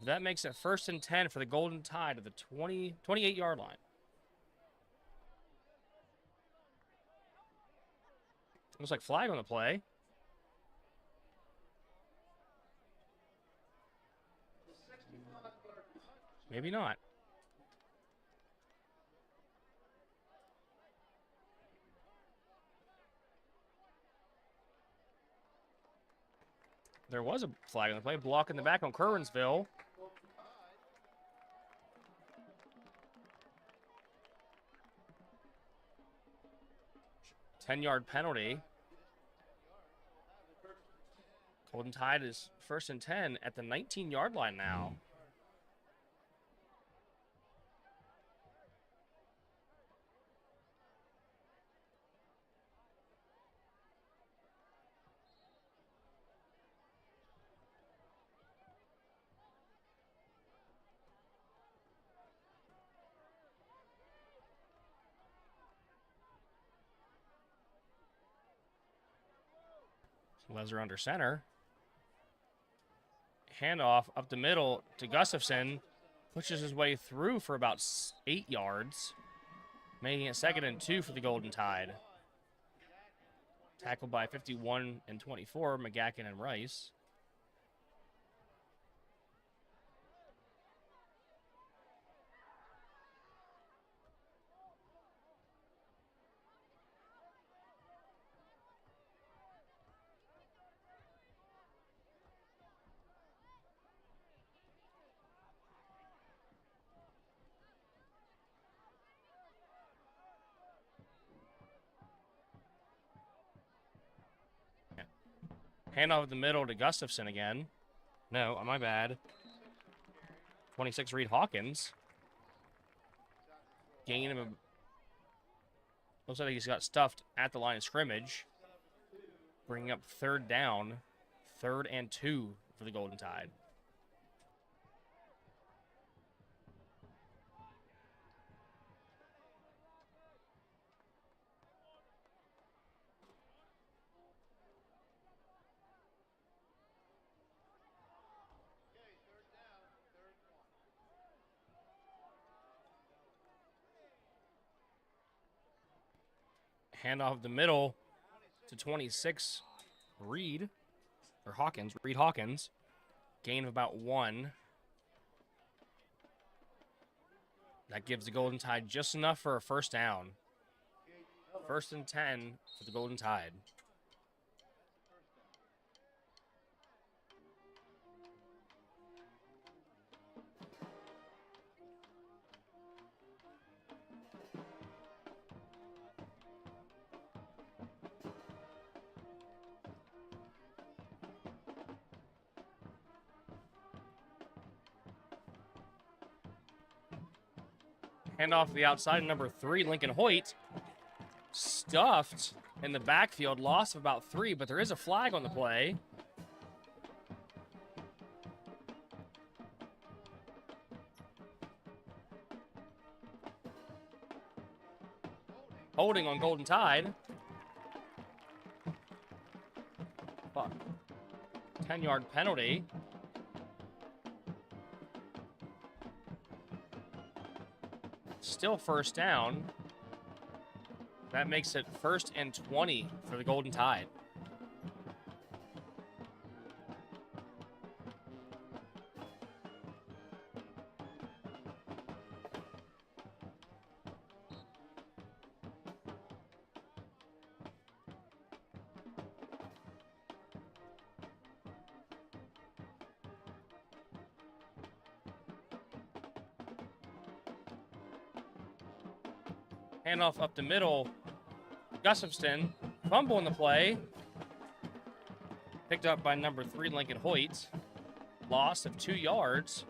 That makes it 1st and 10 for the Golden Tide at the 28-yard line. Looks like flag on the play. Maybe not. There was a flag on the play. Block in the back on Kerwinsville. 10-yard penalty. Golden Tide is 1st and 10 at the 19-yard line now. Leser under center. Handoff up the middle to Gustafson. Pushes his way through for about 8 yards. Making it 2nd and 2 for the Golden Tide. Tackled by 51 and 24, McGacken and Rice. Handoff in the middle to Gustafson again. No, my bad. 26, Reed Hawkins. Gain of a... Looks like he's got stuffed at the line of scrimmage. Bringing up 3rd down. 3rd and 2 for the Golden Tide. Handoff the middle to 26, Reed Hawkins. Gain of about 1. That gives the Golden Tide just enough for a 1st down. 1st and 10 for the Golden Tide. Handoff to the outside, number 3, Lincoln Hoyt. Stuffed in the backfield, loss of about 3, but there is a flag on the play. Holding on Golden Tide. Fuck. 10-yard penalty. Still 1st down. That makes it 1st and 20 for the Golden Tide. Handoff up the middle. Gustafson, fumble in the play. Picked up by number 3, Lincoln Hoyt. Loss of 2 yards,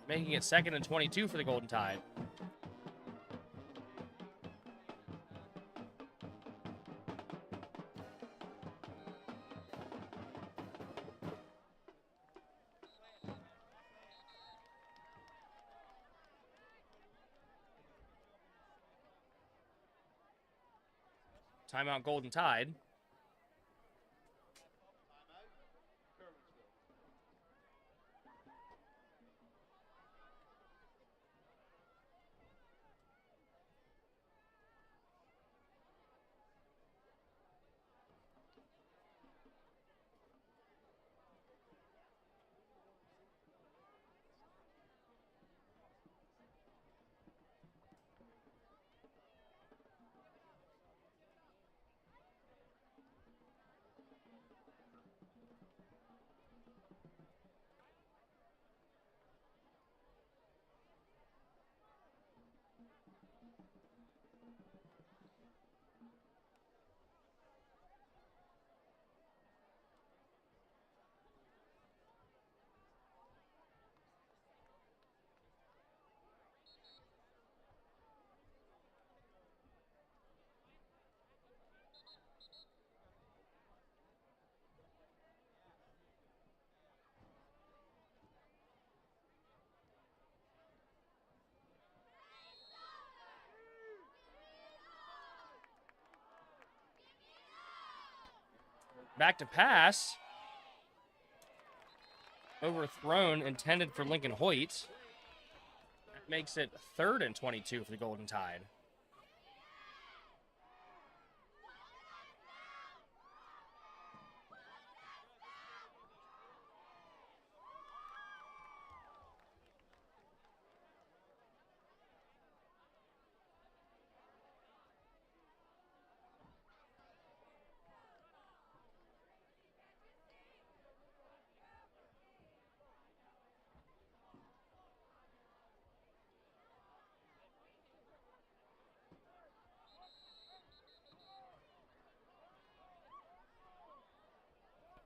making it 2nd and 22 for the Golden Tide. Timeout Golden Tide. Back to pass. Overthrown, intended for Lincoln Hoyt. That makes it 3rd and 22 for the Golden Tide.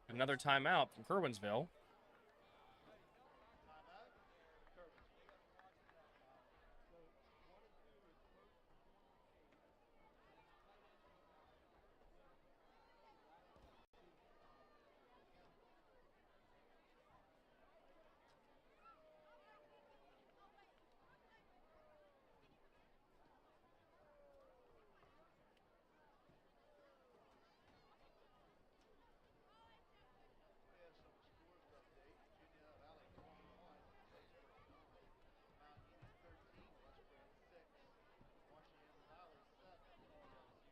Another timeout from Kerwinsville. We have some scores to update. Junior Valley 21, Statesboro 9, Mount Union 13, Westboro 6, Washington Valley 7, Wardell 0.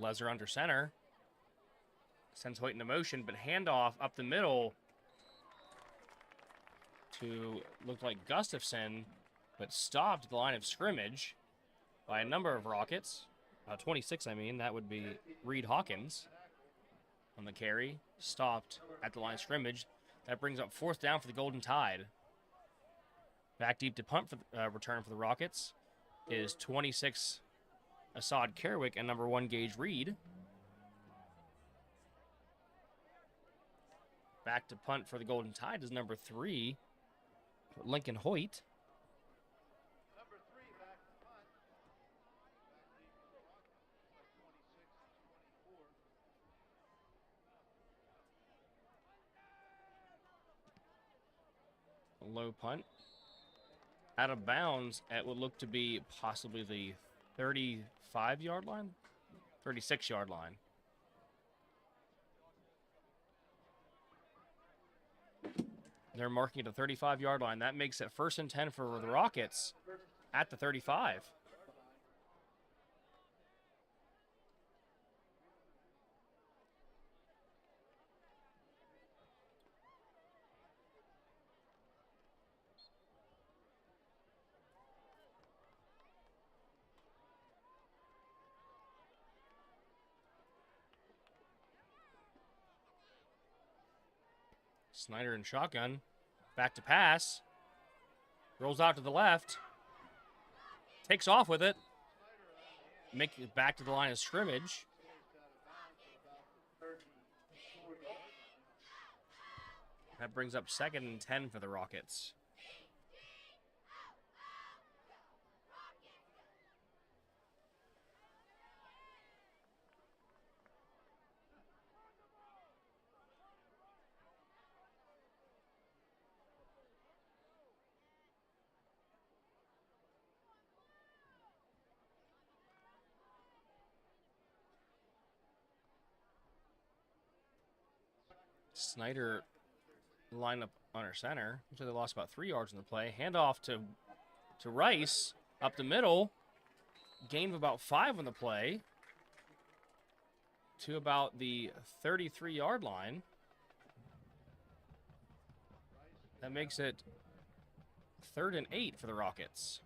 Lezer under center. Sends Hoyt into motion, but handoff up the middle to look like Gustafson, but stopped at the line of scrimmage by a number of Rockets. 26, I mean. That would be Reed Hawkins on the carry. Stopped at the line of scrimmage. That brings up 4th down for the Golden Tide. Back deep to punt for the return for the Rockets is 26 Assad Kerwick and number 1 Gage Reed. Back to punt for the Golden Tide is number 3 Lincoln Hoyt. Number 3 back to punt. Back deep for the Rockets. Number 26 and 24. A low punt. Out of bounds at what looked to be possibly the 35-yard line? 36-yard line. They're marking it a 35-yard line. That makes it 1st and 10 for the Rockets at the 35. Snyder in shotgun. Back to pass. Rolls out to the left. Takes off with it. Making it back to the line of scrimmage. That brings up 2nd and 10 for the Rockets. Snyder line up under center. Looks like they lost about 3 yards in the play. Handoff to Rice up the middle. Gain of about 5 on the play to about the 33-yard line. That makes it 3rd and 8 for the Rockets.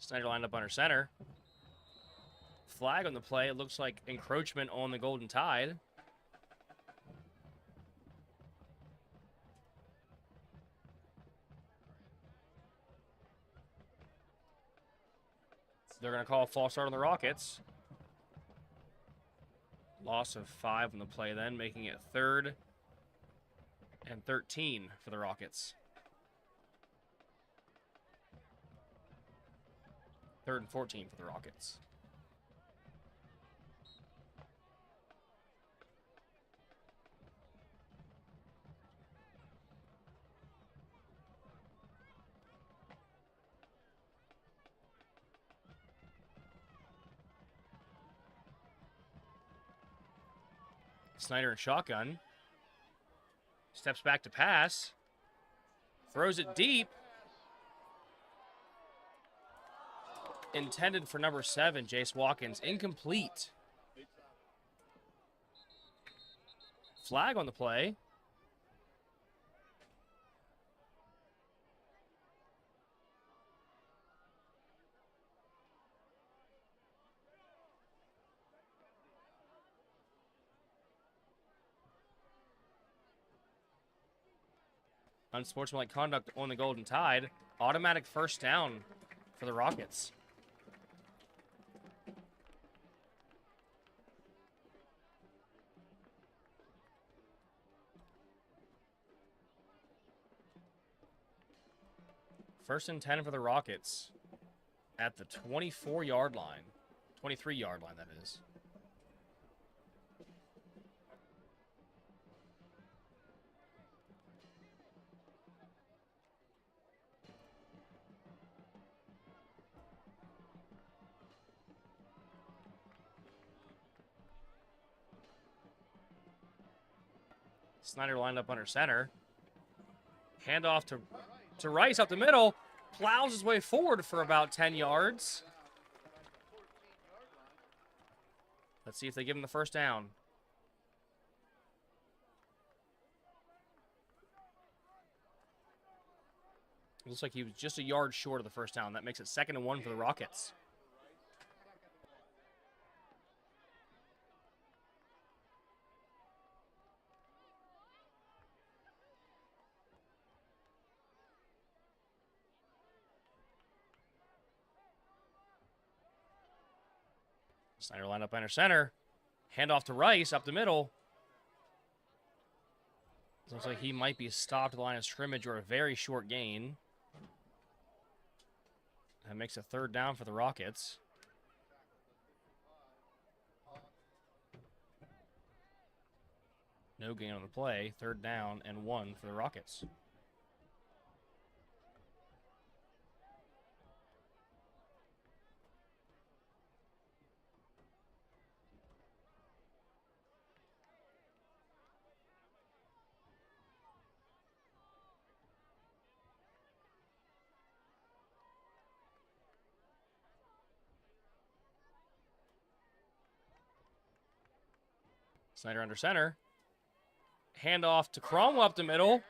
Snyder lined up under center. Flag on the play. It looks like encroachment on the Golden Tide. They're going to call a false start on the Rockets. Loss of 5 on the play then, making it 3rd and 13 for the Rockets. 3rd and 14 for the Rockets. Snyder in shotgun. Steps back to pass. Throws it deep. Intended for number 7, Jace Watkins. Incomplete. Flag on the play. Unsportsmanlike conduct on the Golden Tide. Automatic first down for the Rockets. First and 10 for the Rockets at the 24-yard line. 23-yard line, that is. Snyder lined up under center. Handoff to Rice up the middle. Plows his way forward for about 10 yards. Let's see if they give him the first down. Looks like he was just a yard short of the first down. That makes it 2nd and 1 for the Rockets. Snyder lined up under center. Handoff to Rice up the middle. Looks like he might be stopped at the line of scrimmage or a very short gain. That makes a 3rd down for the Rockets. No gain on the play. 3rd down and 1 for the Rockets. Snyder under center. Handoff to Cromwell up the middle.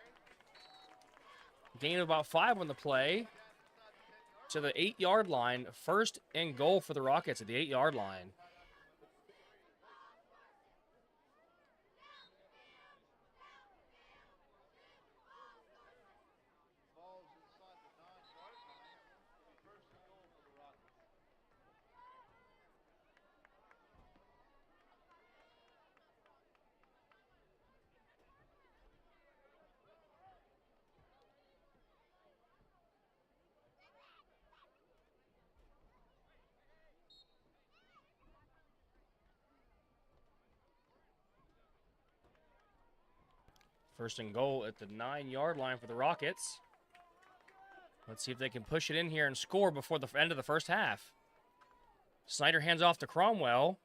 Gain of about 5 on the play. To the 8-yard line. 1st and goal for the Rockets at the 8-yard line. Ball's inside the 9-yard line. It'll be 1st and goal for the Rockets. First and goal at the 9-yard line for the Rockets. Let's see if they can push it in here and score before the end of the first half. Snyder hands off to Cromwell.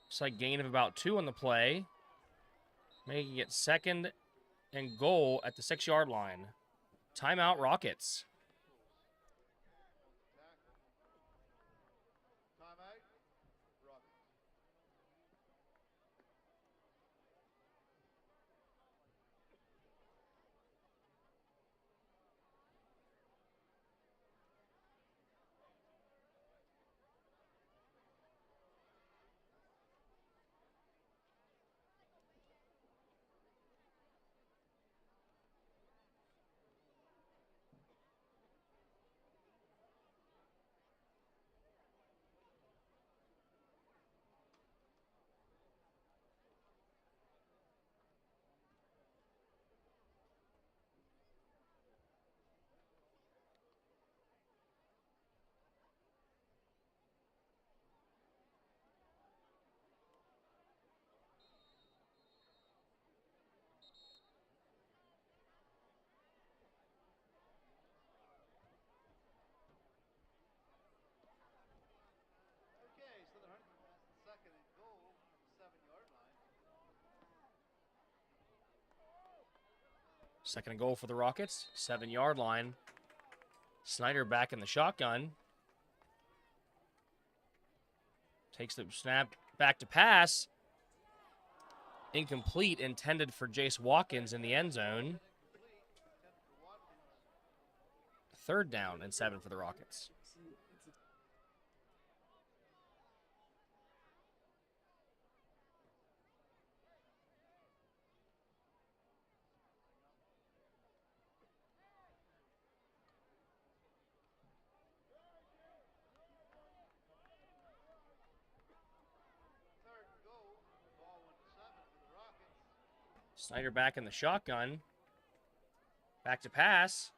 Looks like gain of about 2 on the play. Making it 2nd and goal at the 6-yard line. Timeout, Rockets. Timeout. Rockets. Second and goal for the Rockets. 7-yard line. Snyder back in the shotgun. Takes the snap back to pass. Incomplete, intended for Jace Watkins in the end zone. Third down and 7 for the Rockets. Third and goal. Ball went to 7 for the Rockets. Snyder back in the shotgun. Back to pass.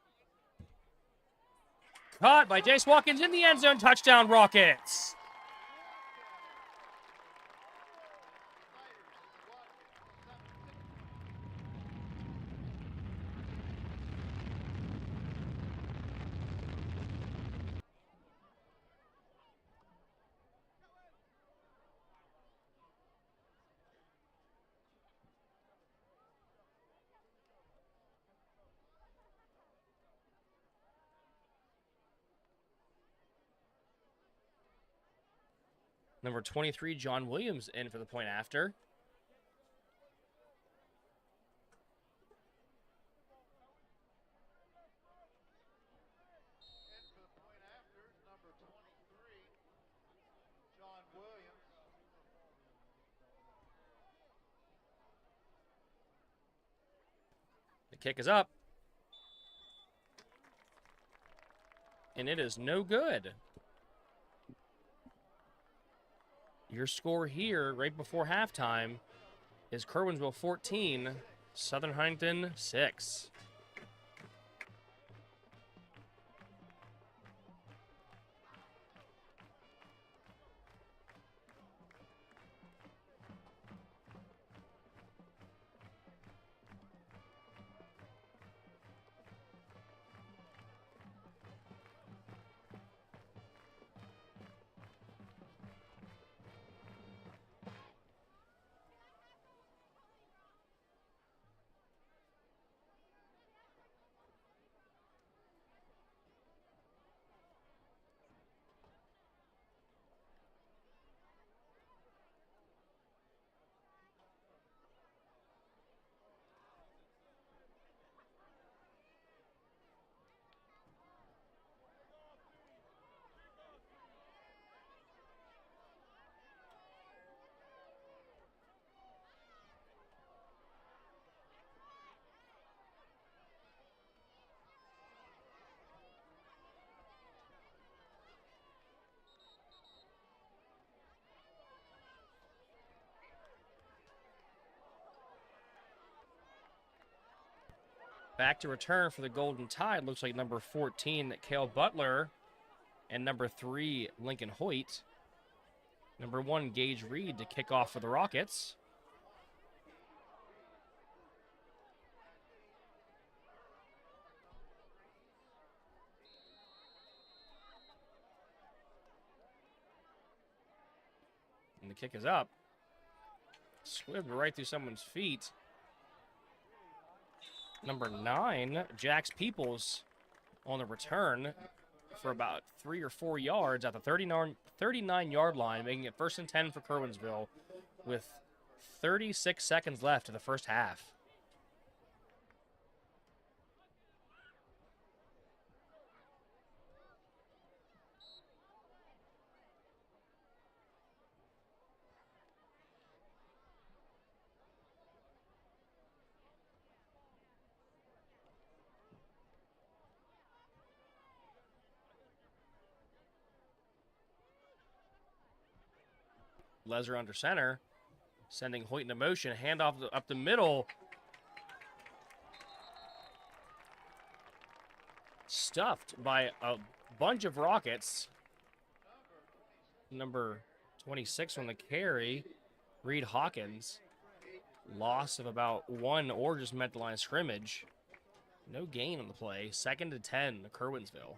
Caught by Jace Watkins in the end zone. Touchdown, Rockets. Number 23, John Williams, in for the point after. In for the point after is number 23, John Williams. The kick is up. And it is no good. Your score here, right before halftime, is Kerwinsville 14, Southern Huntington 6. Back to return for the Golden Tide. Looks like number 14, Cale Butler, and number 3, Lincoln Hoyt. Number 1, Gage Reed to kick off for the Rockets. And the kick is up. Squibbed right through someone's feet. Number 9, Jax Peoples on the return for about 3 or 4 yards at the 39-yard line, making it 1st and 10 for Kerwinsville with 36 seconds left in the first half. Lezer under center, sending Hoyt into motion. Handoff up the middle. Stuffed by a bunch of Rockets. Number 26 on the carry, Reed Hawkins. Loss of about 1 or just met the line of scrimmage. No gain on the play. 2nd and 10 to Kerwinsville.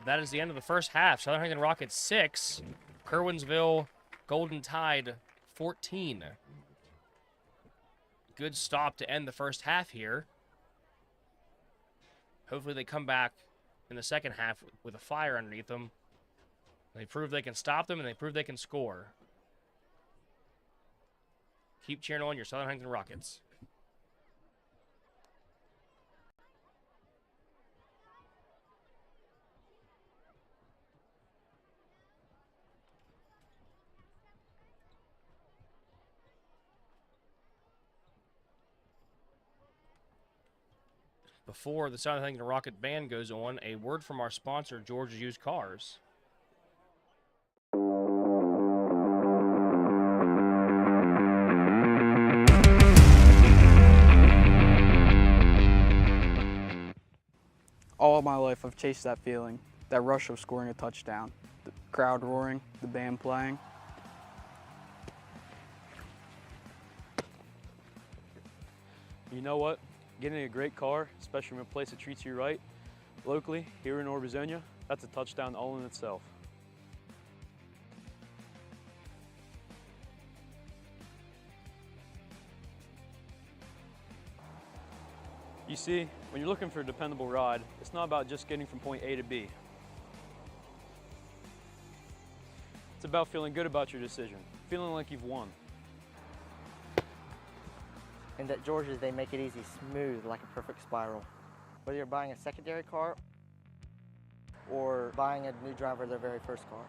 That is the end of the first half. Southern Huntington Rockets 6, Kerwinsville Golden Tide 14. Good stop to end the first half here. Hopefully they come back in the second half with a fire underneath them. They prove they can stop them, and they prove they can score. Keep cheering on your Southern Huntington Rockets. Before the Southern Huntington Rocket Band goes on, a word from our sponsor, George's Used Cars. All of my life I've chased that feeling, that rush of scoring a touchdown, the crowd roaring, the band playing. You know what? Getting a great car, especially from a place that treats you right, locally, here in Orbizonia, that's a touchdown all in itself. You see, when you're looking for a dependable ride, it's not about just getting from point A to B. It's about feeling good about your decision, feeling like you've won. And at George's, they make it easy, smooth, like a perfect spiral. Whether you're buying a secondary car or buying a new driver their very first car.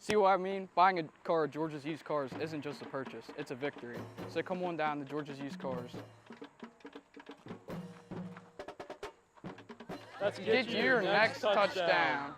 See what I mean? Buying a car at George's Used Cars isn't just a purchase, it's a victory. So come on down to George's Used Cars. Let's Get you your next touchdown.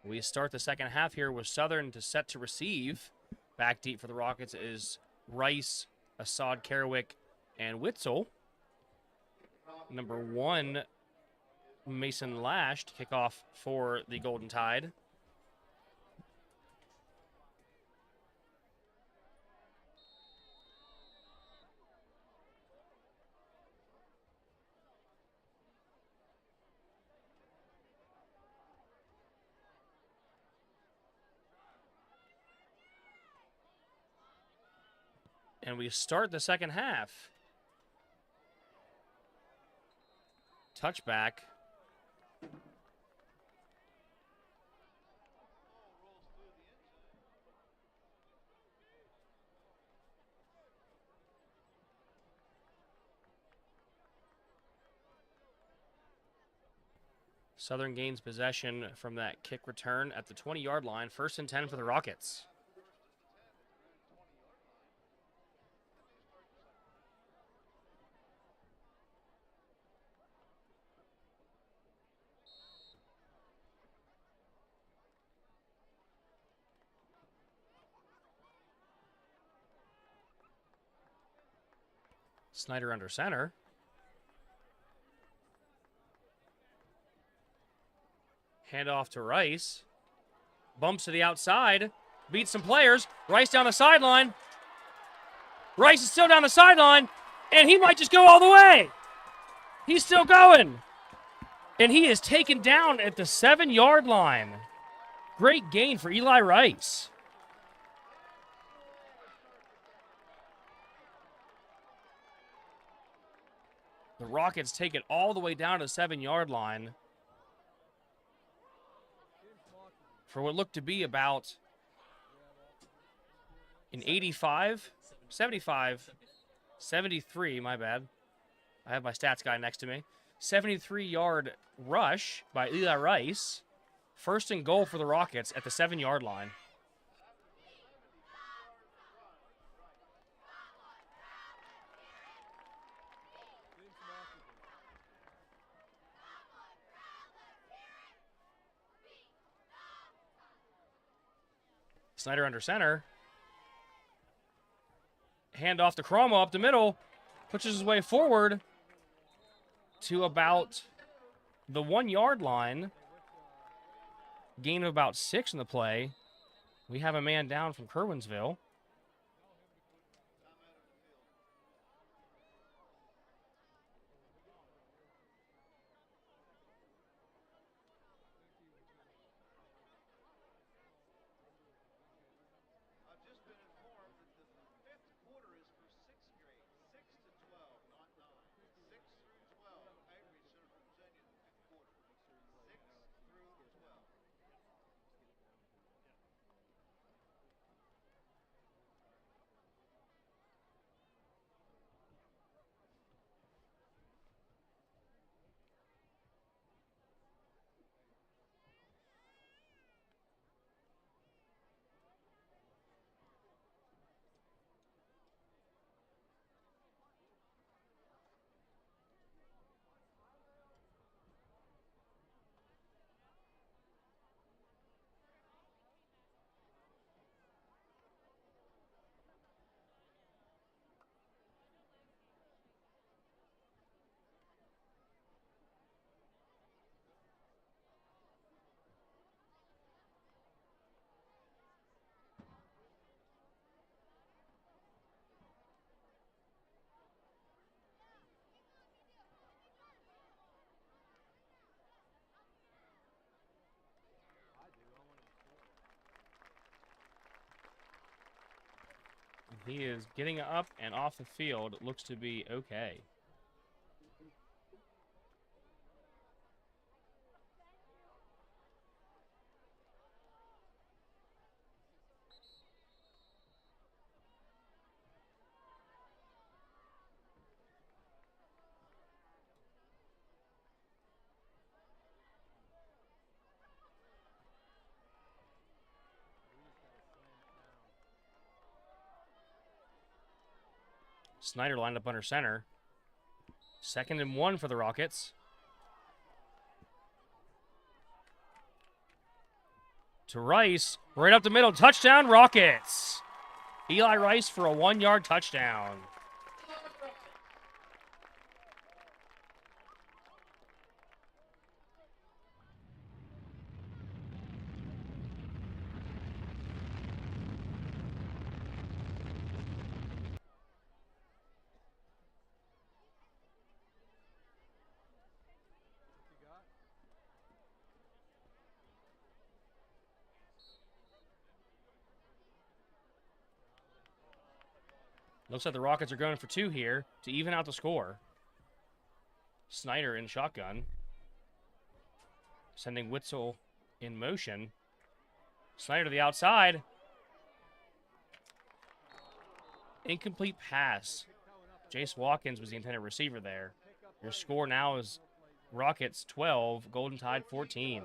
We start the second half here with Southern set to receive. Back deep for the Rockets is Rice, Assad, Kerwick, and Witzel. Number 1, Mason Lash to kick off for the Golden Tide. And we start the second half. Touchback. Southern gains possession from that kick return at the 20-yard line. 1st and 10 for the Rockets. Snyder under center. Handoff to Rice. Bumps to the outside. Beats some players. Rice down the sideline. Rice is still down the sideline. And he might just go all the way. He's still going. And he is taken down at the 7-yard line. Great gain for Eli Rice. The Rockets take it all the way down to the 7-yard line for what looked to be about an 73, my bad. I have my stats guy next to me. 73-yard rush by Eli Rice. 1st and goal for the Rockets at the 7-yard line. Snyder under center. Hand off to Cromwell up the middle. Pushes his way forward to about the 1-yard line. Gain of about 6 in the play. We have a man down from Kerwinsville. I've just been informed that the 5th quarter is for 6th grade, 6 to 12, not 9. 6 through 12, Avery, Central Virginia, the 5th quarter. 6 through 12. He is getting up and off the field. Looks to be okay. Snyder lined up under center. 2nd and 1 for the Rockets. to Rice. Right up the middle. Touchdown, Rockets. Eli Rice for a 1-yard touchdown. Looks like the Rockets are going for 2 here to even out the score. Snyder in shotgun. Sending Witzel in motion. Snyder to the outside. Incomplete pass. Jace Watkins was the intended receiver there. Your score now is Rockets 12, Golden Tide 14.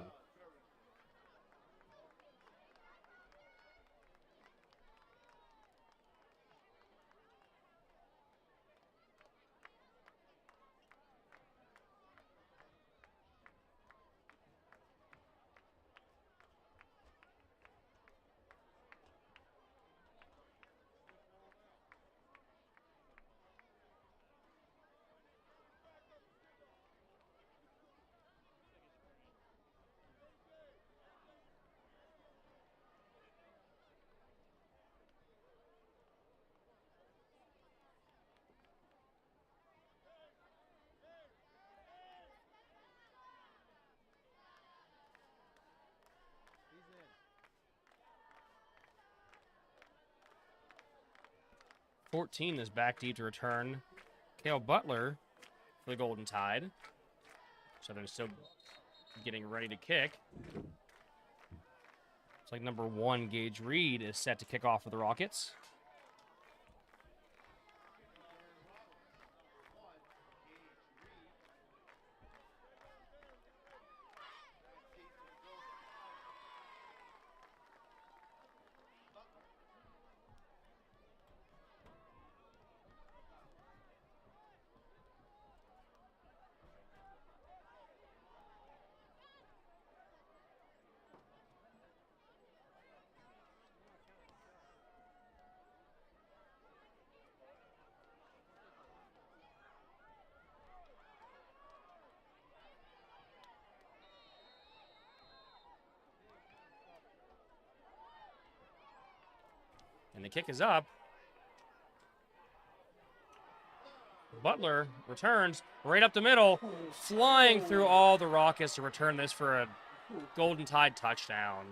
He's in. 14 is back deep to return. Cale Butler for the Golden Tide. So they're still getting ready to kick. It's like number 1, Gage Reed, is set to kick off for the Rockets. And the kick is up. Butler returns right up the middle, flying through all the Rockets to return this for a Golden Tide touchdown.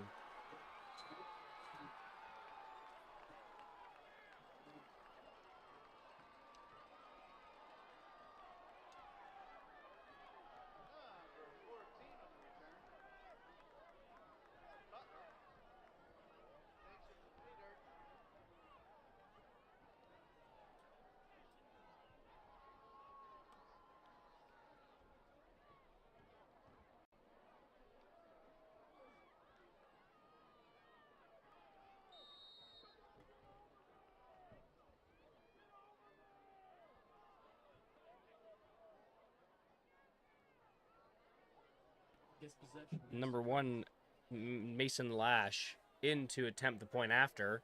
Number 1, Mason Lash in to attempt the point after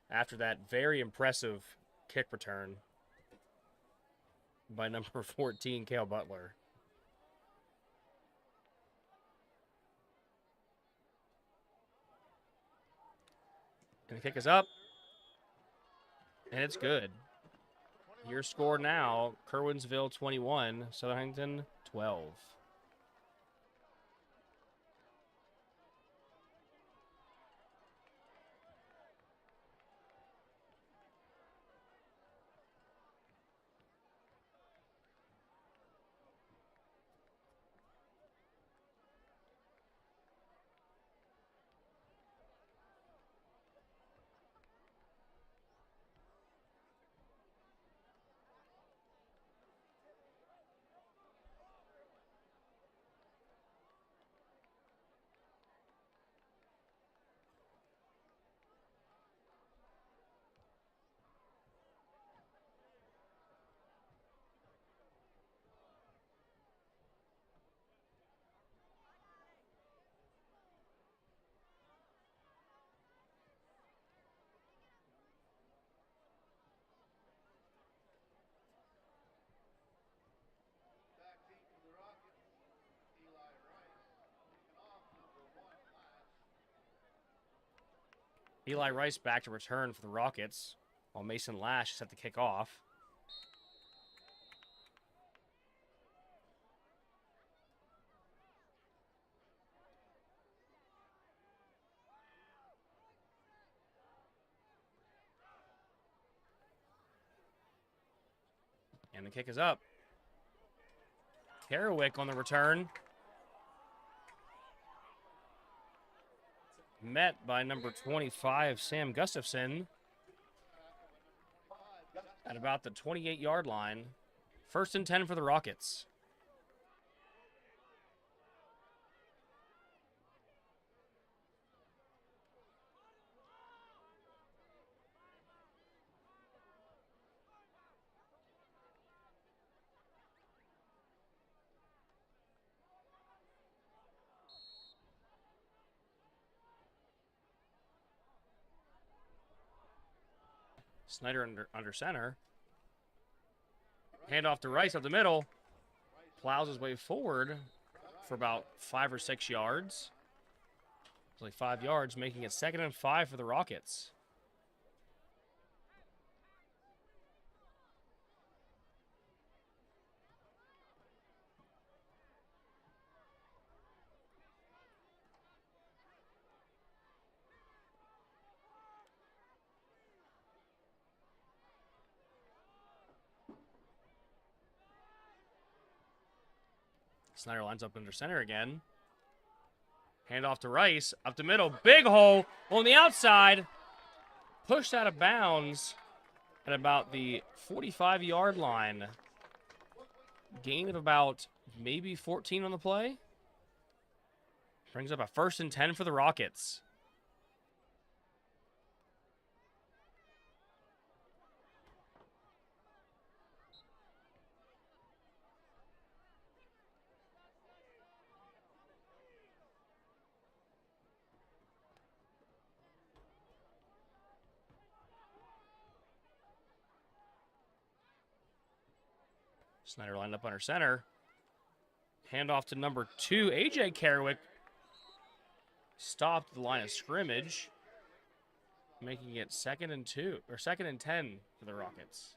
that very impressive kick return by number 14, Cale Butler. And the kick is up. And it's good. Your score now, Kerwinsville 21, Southampton 12. Eli Rice back to return for the Rockets, while Mason Lash is set to kick off. And the kick is up. Kerwick on the return. Met by number 25, Sam Gustafson, at about the 28-yard line. 1st and 10 for the Rockets. Snyder under center. Handoff to Rice up the middle. Plows his way forward for about 5 or 6 yards. It's like 5 yards, making it 2nd and 5 for the Rockets. Snyder lines up under center again. Handoff to Rice, up the middle. Big hole on the outside. Pushed out of bounds at about the 45-yard line. Gain of about maybe 14 on the play. Brings up a 1st and 10 for the Rockets. Snyder lined up under center. Handoff to number 2, A.J. Kerwick. Stopped the line of scrimmage, making it 2nd and 2, or 2nd and 10 for the Rockets.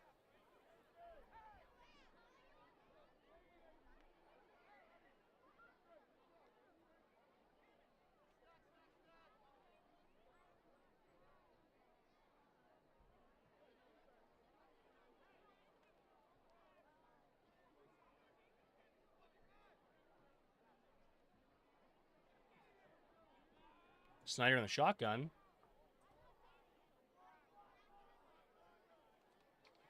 Snyder in the shotgun.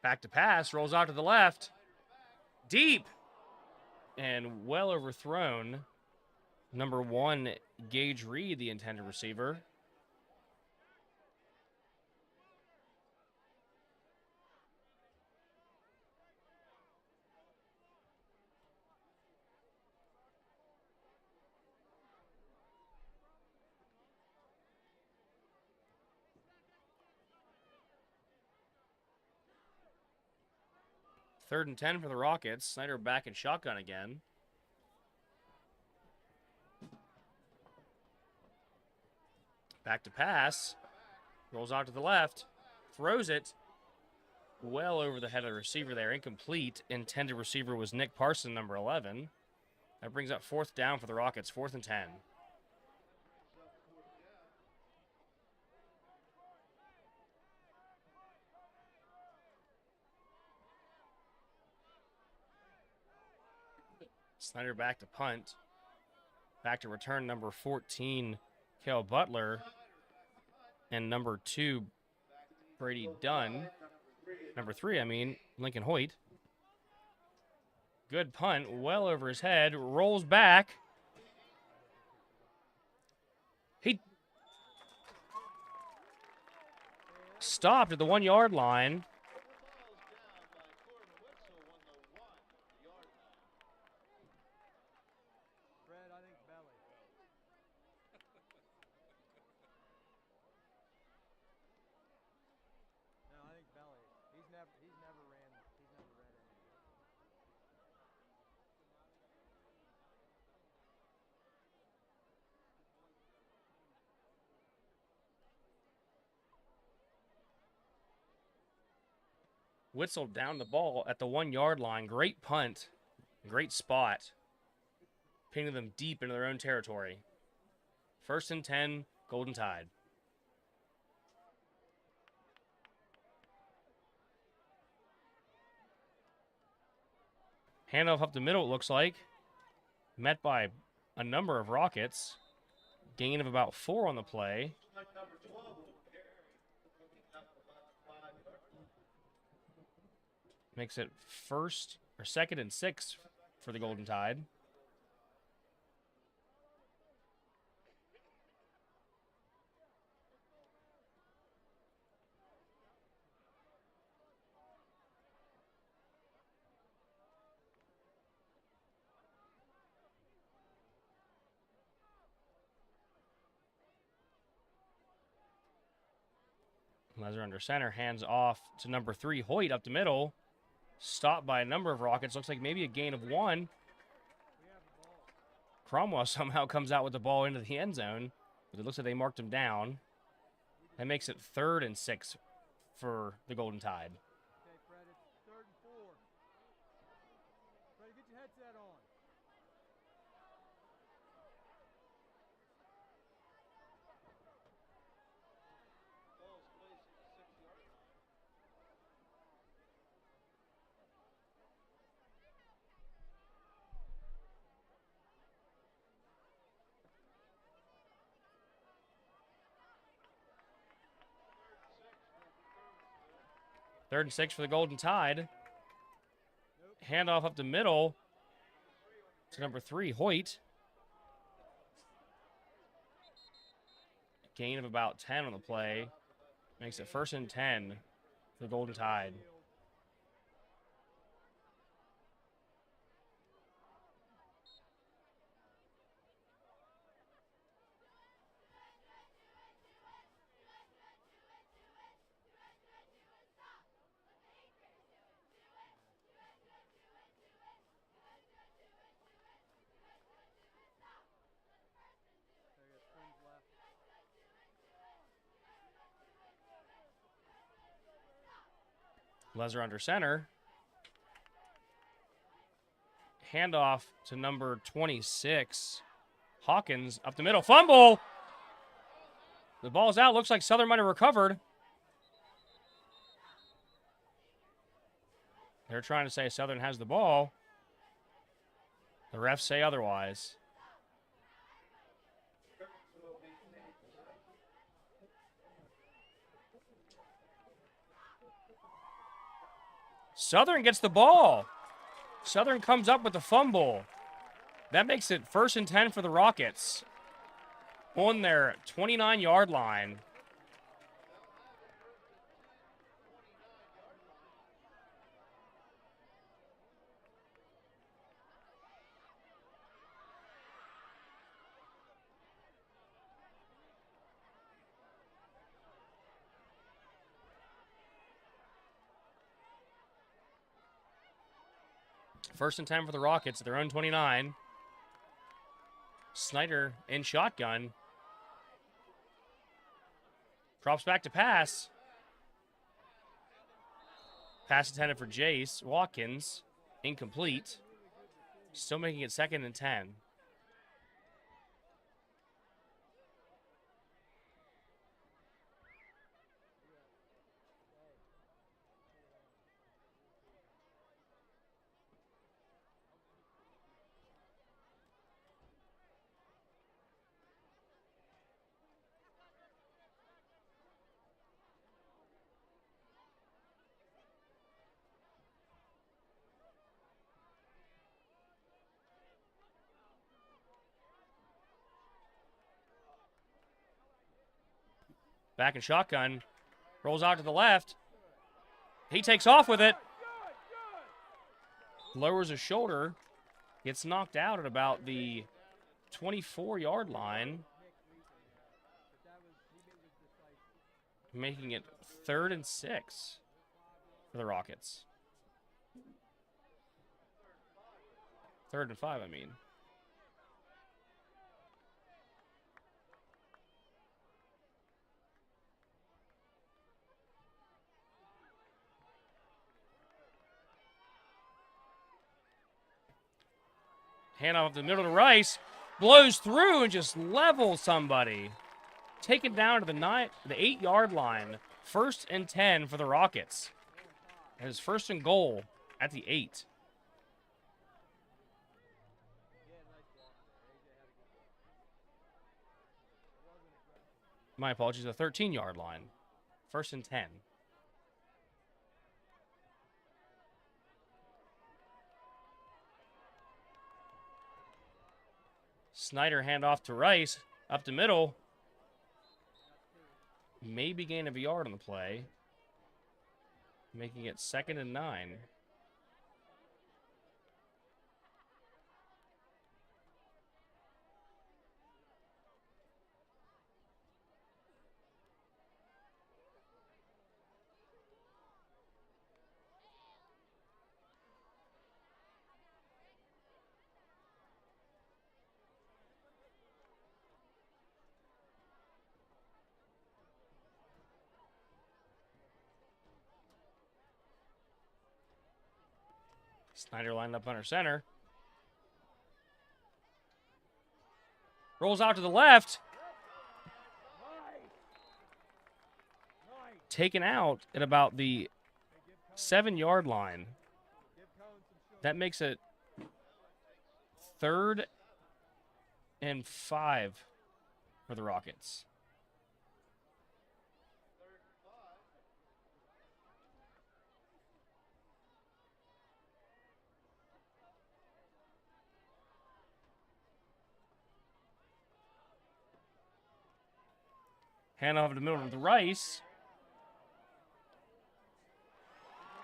Back to pass, rolls out to the left. Deep. And well overthrown. Number 1, Gage Reed, the intended receiver. Third and 10 for the Rockets. Snyder back in shotgun again. Back to pass. Rolls out to the left. Throws it. Well over the head of the receiver there. Incomplete. Intended receiver was Nick Parson, number 11. That brings up 4th down for the Rockets. 4th and 10. Snyder back to punt. Back to return number 14, Cale Butler. And number 2, Brady Dunn. Number 3, Lincoln Hoyt. Good punt, well over his head. Rolls back. He stopped at the 1-yard line. Fred, I think belly. No, I think belly. He's never ran any. whistled down the ball at the 1 yard line. Great punt. Great spot. Pinning them deep into their own territory. 1st and 10, Golden Tide. Handoff up the middle, it looks like. Met by a number of Rockets. Gain of about 4 on the play. Makes it 2nd and 6 for the Golden Tide. Lezer under center, hands off to number 3, Hoyt up the middle. Stopped by a number of Rockets. Looks like maybe a gain of 1. Cromwell somehow comes out with the ball into the end zone, but it looks like they marked him down. That makes it 3rd and 6 for the Golden Tide. Okay, Fred, it's 3rd and 4. Fred, get your headset on. Third and 6 for the Golden Tide. Handoff up the middle to number 3, Hoyt. Gain of about 10 on the play. Makes it 1st and 10 for the Golden Tide. There you go, springs left. Lezer under center. Handoff to number 26. Hawkins up the middle. Fumble! The ball's out. Looks like Southern might have recovered. They're trying to say Southern has the ball. The refs say otherwise. Southern gets the ball. Southern comes up with the fumble. That makes it 1st and 10 for the Rockets on their 29-yard line. First and 10 for the Rockets at their own 29. Snyder in shotgun. Drops back to pass. Pass intended for Jace. Watkins. Incomplete. Still making it 2nd and 10. Back in shotgun. Rolls out to the left. He takes off with it. Lowers his shoulder. Gets knocked out at about the 24-yard line. Making it 3rd and 6 for the Rockets. 3rd and 5, I mean. Hand off the middle to Rice. Blows through and just levels somebody. Taken down to the 8-yard line. 1st and 10 for the Rockets. And his 1st and goal at the 8. My apologies, the 13-yard line. 1st and 10. Snyder handoff to Rice. Up the middle. Maybe gain of a yard on the play. Making it 2nd and 9. Snyder lined up under center. Rolls out to the left. Taken out at about the 7-yard line. That makes it 3rd and 5 for the Rockets. Hand off to the middle of the Rice.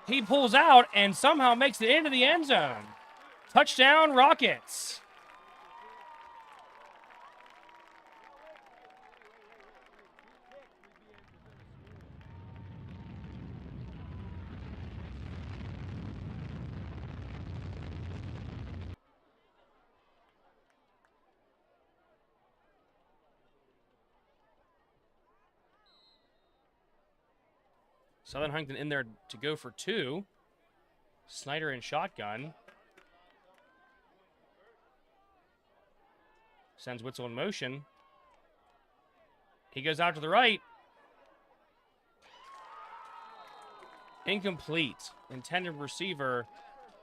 He pulls out and somehow makes it into the end zone. Touchdown, Rockets. Southern Huntington in there to go for 2. Snyder in shotgun. Sends Witzel in motion. He goes out to the right. Incomplete. Intended receiver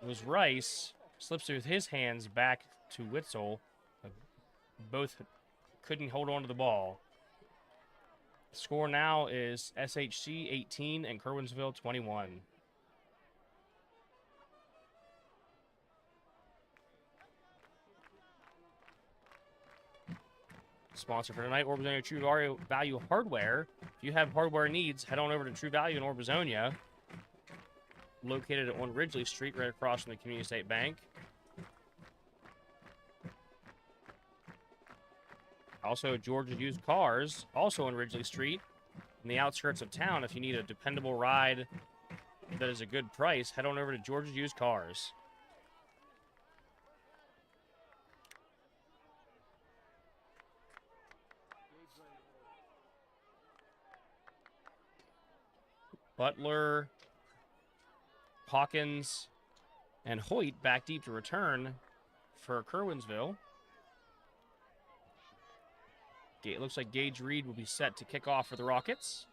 was Rice. Slips through his hands back to Witzel. Both couldn't hold on to the ball. Score now is SHC 18 and Kerwinsville 21. Sponsor for tonight, Orbizonia True Value Hardware. If you have hardware needs, head on over to True Value in Orbizonia. Located on Ridgely Street, right across from the Community State Bank. Also, George's Used Cars, also on Ridgely Street, in the outskirts of town. If you need a dependable ride that is a good price, head on over to George's Used Cars. Butler, Hawkins, and Hoyt back deep to return for Kerwinsville. It looks like Gage Reed will be set to kick off for the Rockets.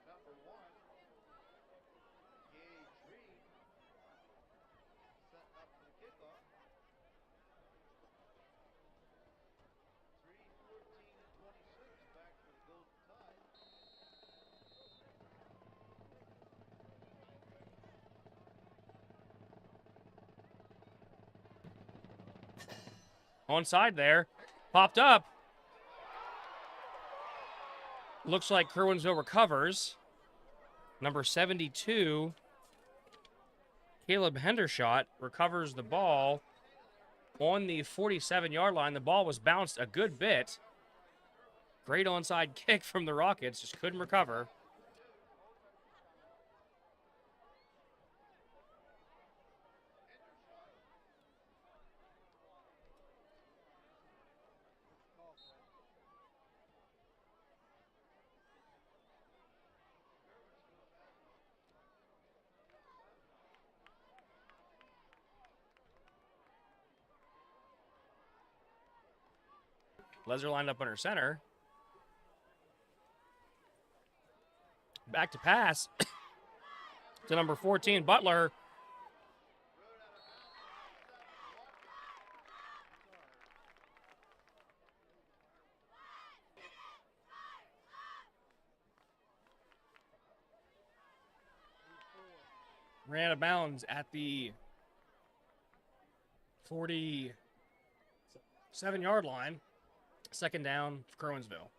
Number 1, Gage Reed, setting up for the kickoff. 3:14:26 back for the Golden Tide. Onside there. Popped up. Looks like Kerwinsville recovers. Number 72, Caleb Hendershot, recovers the ball on the 47-yard line. The ball was bounced a good bit. Great onside kick from the Rockets, just couldn't recover. Lesnar lined up under center. Back to pass to number 14, Butler. Ran out of bounds at the 47-yard line. Second down for Kerwinsville.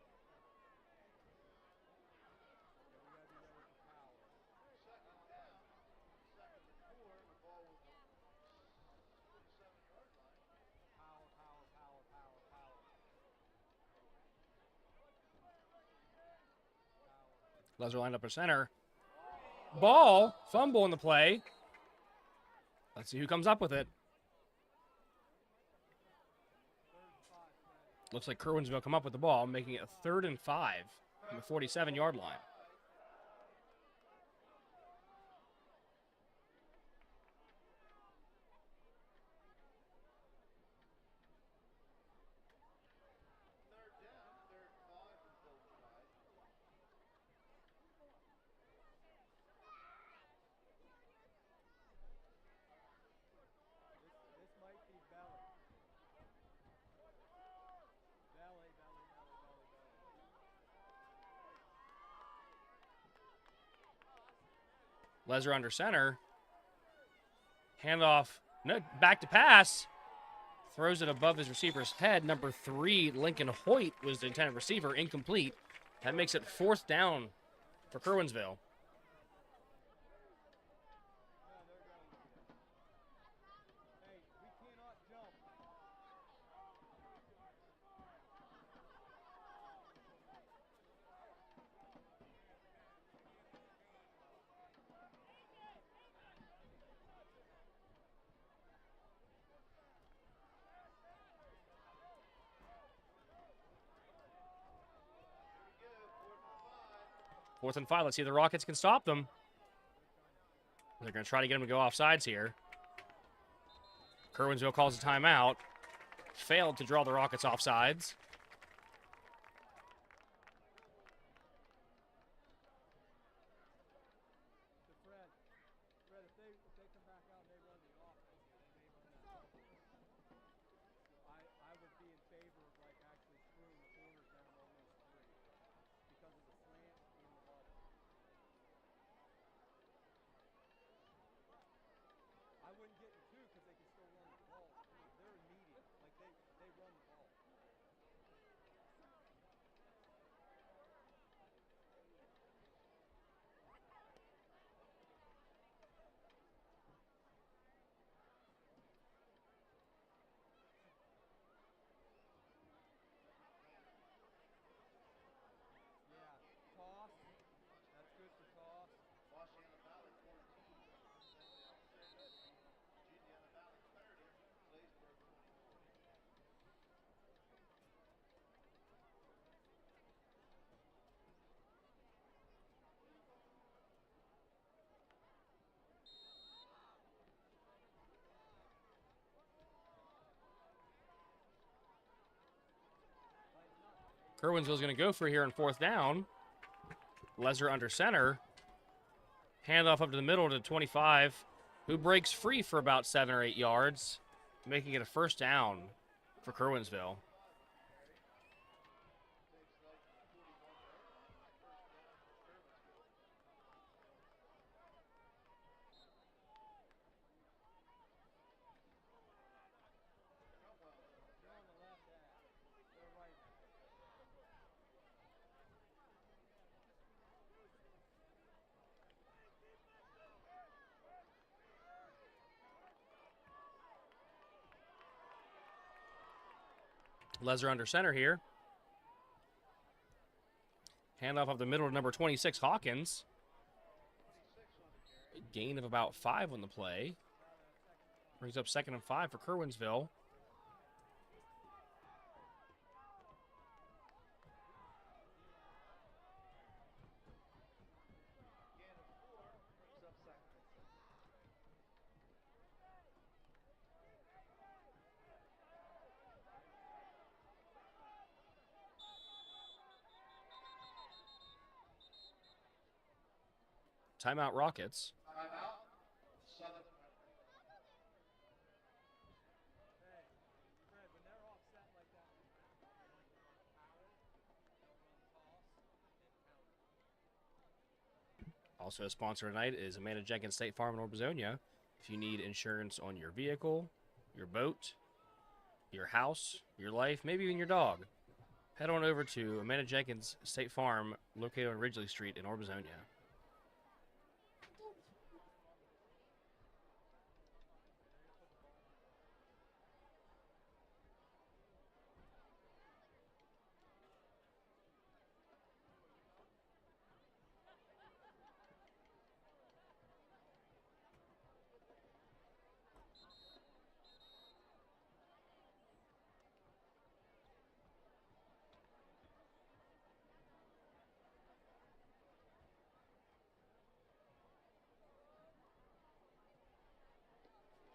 Lesnar lined up at center. Ball, fumble in the play. Let's see who comes up with it. Looks like Kerwinsville come up with the ball, making it a 3rd and 5 from the 47-yard line. This might be belly. Belly, belly, belly, belly, belly. Lesnar under center. Handoff. No, back to pass. Throws it above his receiver's head. Number 3, Lincoln Hoyt, was the intended receiver. Incomplete. That makes it 4th down for Kerwinsville. Hey, we cannot jump. Fourth and 5. Let's see if the Rockets can stop them. They're going to try to get him to go off sides here. Kerwinsville calls a timeout. Failed to draw the Rockets off sides. To Fred, if they come back out and they run the offense, they may run that bubble. I would be in favor of like actually screwing the corners down on those 3 because of the slant and the bubble. I wouldn't get in 2 because they can still run the ball. They're immediate, like they run the ball. Yeah, toss. That's good for toss. Washington Valley 14, Centennial 6, Virginia Valley 30, Blaisburg 24. Kerwinsville's going to go for it here on 4th down. Lesnar under center. Handoff up to the middle to 25, who breaks free for about 7 or 8 yards, making it a 1st down for Kerwinsville. They're on the left half. They're right half. Lesnar under center here. Handoff up the middle to number 26, Hawkins. A gain of about 5 on the play. Brings up 2nd and 5 for Kerwinsville. Gain of 4 brings up 2nd and 6. Timeout Rockets. Timeout. Southern. Fred, when they're offset like that, power, toss, Also a sponsor tonight is Amanda Jenkins State Farm in Orbezonia. If you need insurance on your vehicle, your boat, your house, your life, maybe even your dog, head on over to Amanda Jenkins State Farm located on Ridgely Street in Orbezonia.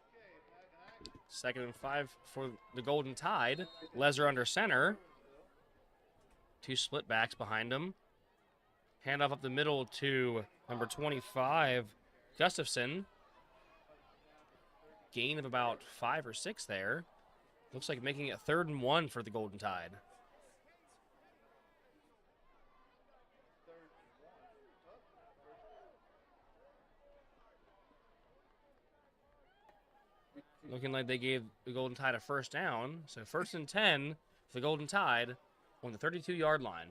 Okay, back and act. 2nd and 5 for the Golden Tide. Lezer under center. 2 split backs behind him. Handoff up the middle to number 25, Gustafson. Gain of about 5 or 6 there. Looks like making it 3rd and 1 for the Golden Tide. Looking like they gave the Golden Tide a 1st down. So 1st and 10 for the Golden Tide on the 32-yard line.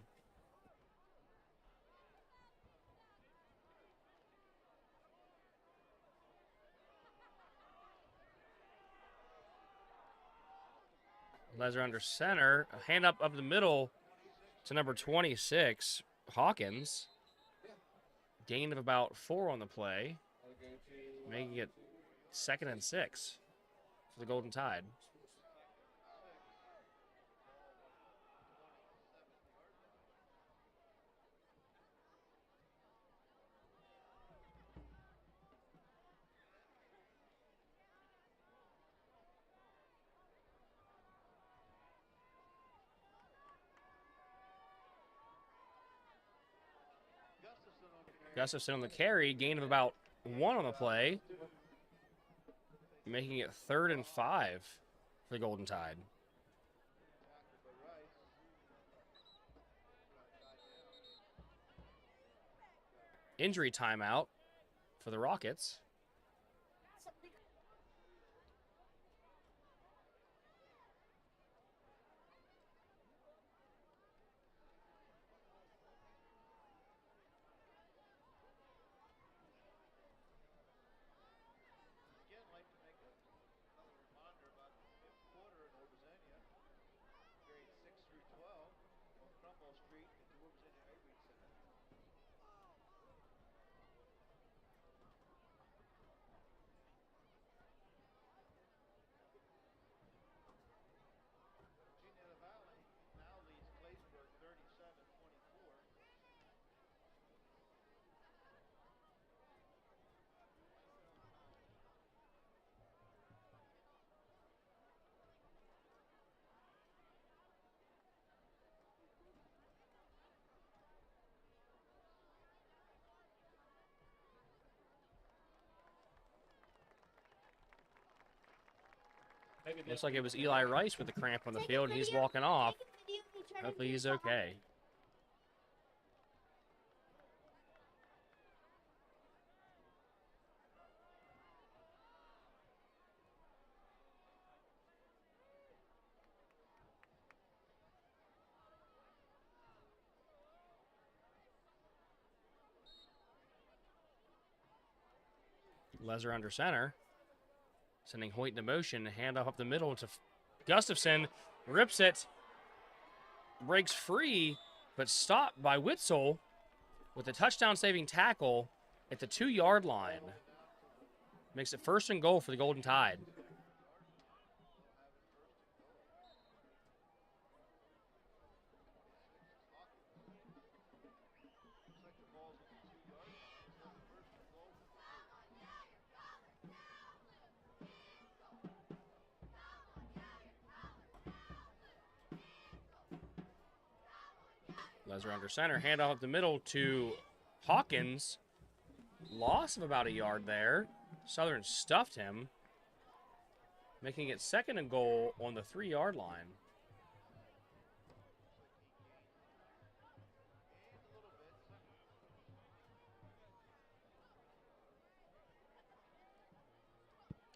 Lezer under center. A hand up the middle to number 26, Hawkins. Gain of about 4 on the play. Making it 2nd and 6 for the Golden Tide. Gustafson on the carry, gain of about 1 on the play, making it 3rd and 5 for the Golden Tide. Injury timeout for the Rockets. Again, like to make another reminder about the 5th quarter in Orbezonia, grades 6 through 12, on Crumble Street at the Orbezonia Outreach Center. Virginia Valley now leads Claysburg 37-24. Looks like it was Eli Rice with the cramp on the field, and he's walking off. Hopefully he's okay. Lezer under center. Sending Hoyt into motion. Handoff up the middle to Gustafson. Rips it. Breaks free. but stopped by Witzel with a touchdown-saving tackle at the 2-yard line. Makes it 1st and goal for the Golden Tide. Leser under center, handoff up the middle to Hawkins. Loss of about a yard there. Southern stuffed him, making it 2nd and goal on the 3-yard line.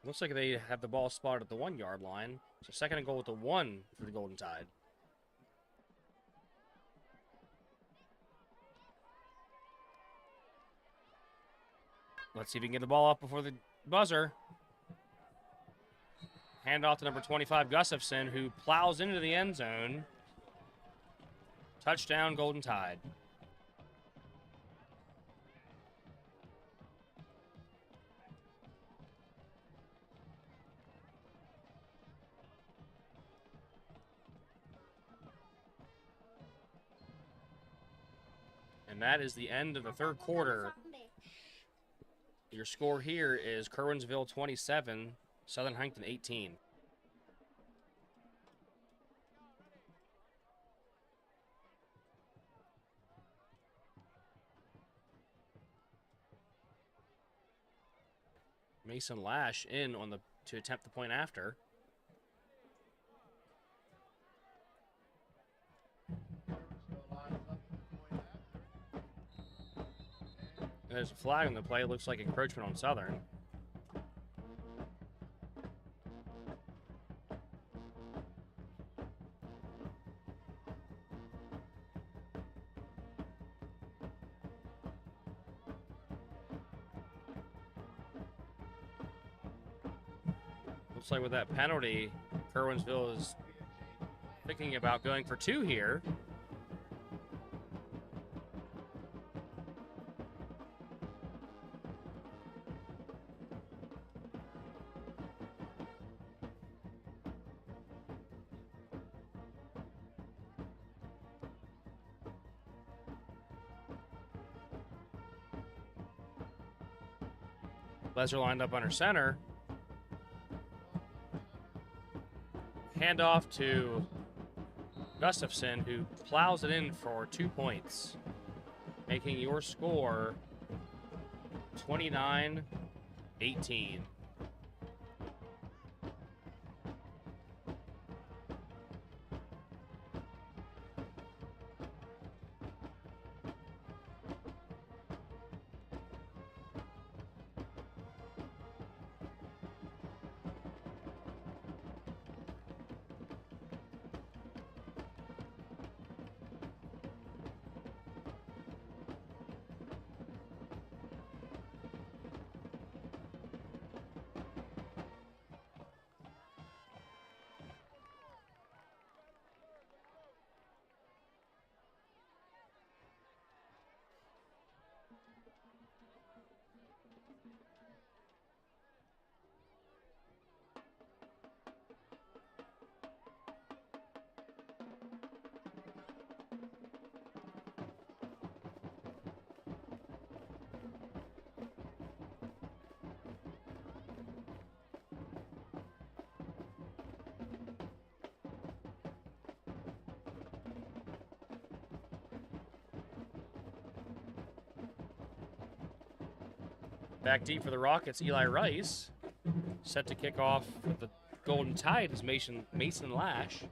Looks like they have the ball spotted at the 1-yard line. So 2nd and goal with the 1 for the Golden Tide. Let's see if we can get the ball up before the buzzer. Handoff to number 25, Gustafson, who plows into the end zone. Touchdown, Golden Tide. And that is the end of the 3rd quarter. Your score here is Kerwinsville 27, Southern Huntington 18. Mason Lash in on the to attempt the point after. There's a flag on the play. It looks like encroachment on Southern. Looks like with that penalty, Kerwinsville is thinking about going for 2 here. Leser lined up under center. Handoff to Gustafson, who plows it in for 2 points, making your score 29-18. Back deep for the Rockets, Eli Rice. Set to kick off with the Golden Tide is Mason Lash.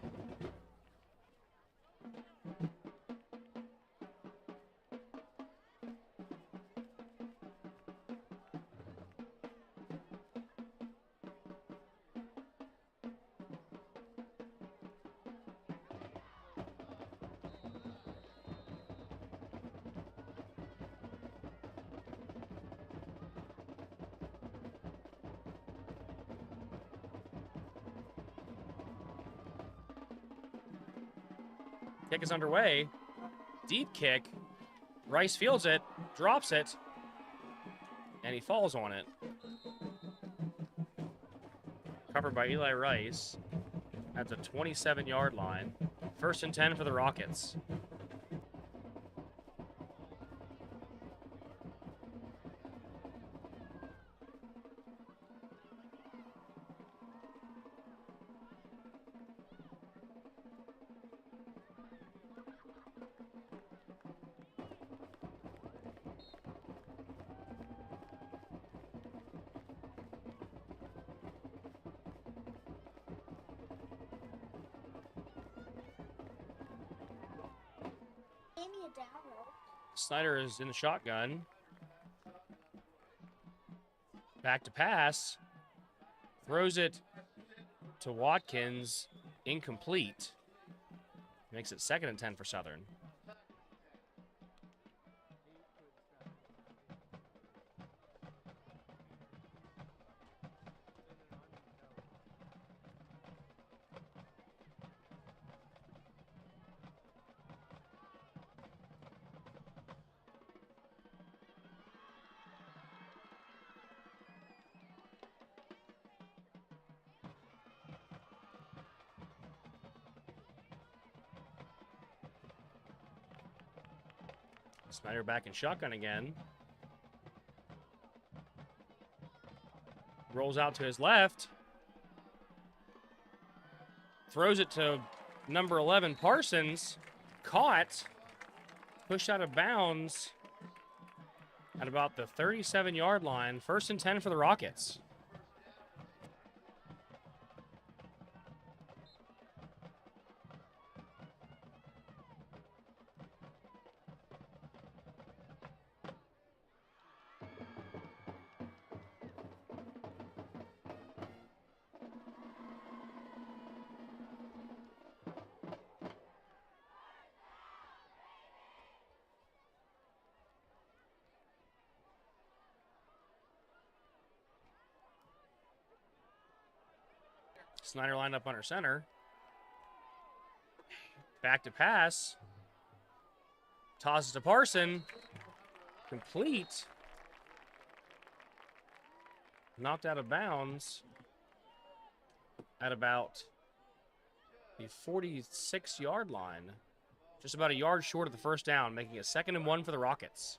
Kick is underway. Deep kick. Rice fields it, drops it, and he falls on it. Covered by Eli Rice at the 27-yard line. 1st and 10 for the Rockets. Snyder is in the shotgun. Back to pass. Throws it to Watkins. Incomplete. Makes it 2nd and 10 for Southern. Snyder back in shotgun again. Rolls out to his left. Throws it to number 11, Parsons. Caught. Pushed out of bounds at about the 37-yard line. 1st and 10 for the Rockets. Snyder lined up under center. Back to pass. Tosses to Parson. Complete. Knocked out of bounds at about the 46-yard line. Just about a yard short of the 1st down, making it 2nd and 1 for the Rockets.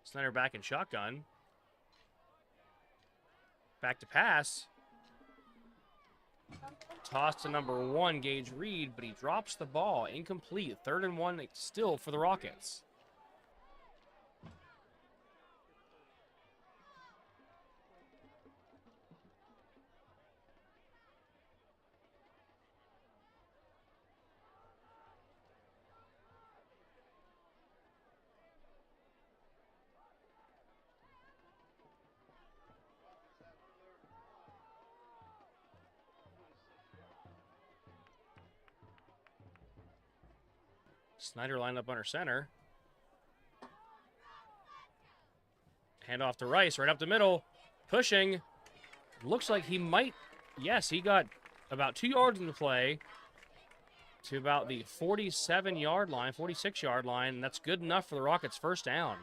Snyder back in shotgun. Back to pass. Toss to number 1, Gage Reed, but he drops the ball. Incomplete. 3rd and 1 still for the Rockets. Snyder lined up under center. Handoff to Rice, right up the middle. Pushing. Looks like he might. Yes, he got about 2 yards in the play to about the 47-yard line, 46-yard line, and that's good enough for the Rockets' 1st down.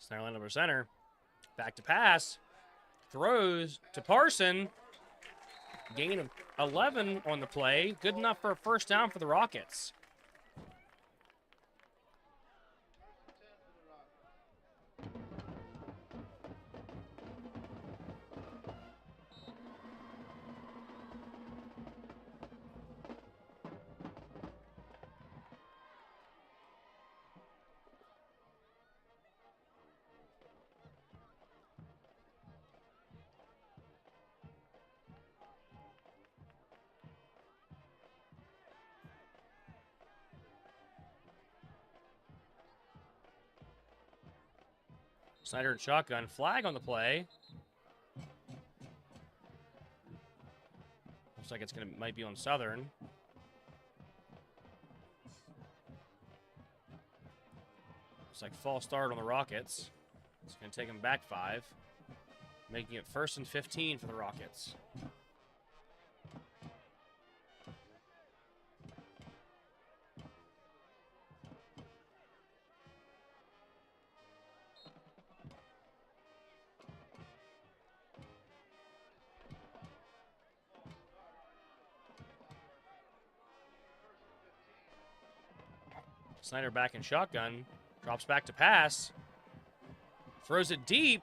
Snyder lined up under center. Back to pass. Throws to Parson. Gain of 11 on the play. Good enough for a 1st down for the Rockets. Snyder and shotgun. Flag on the play. Looks like it's might be on Southern. Looks like false start on the Rockets. It's going to take them back 5, making it 1st and 15 for the Rockets. Snyder back in shotgun. Drops back to pass. Throws it deep.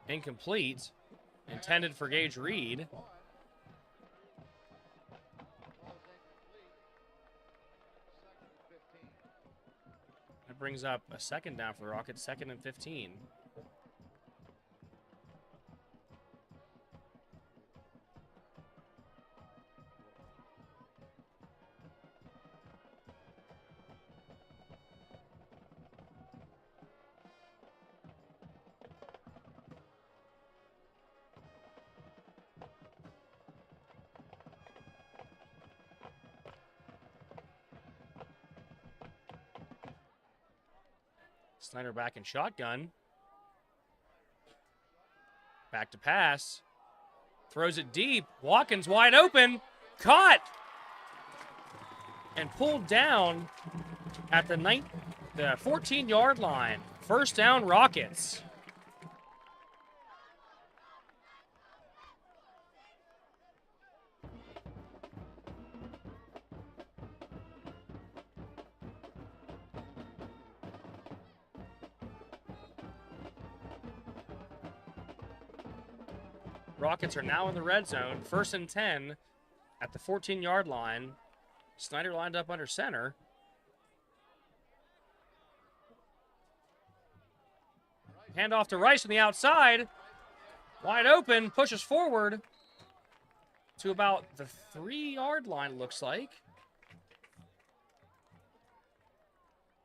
Incomplete. Intended for Gage Reed. That brings up a 2nd down for the Rockets. 2nd and 15. Snyder back in shotgun. Back to pass. Throws it deep. Watkins wide open. Caught. And pulled down at the 14-yard line. 1st down, Rockets. Rockets are now in the red zone. 1st and 10 at the 14-yard line. Snyder lined up under center. Handoff to Rice on the outside. Wide open. Pushes forward to about the 3-yard line, it looks like.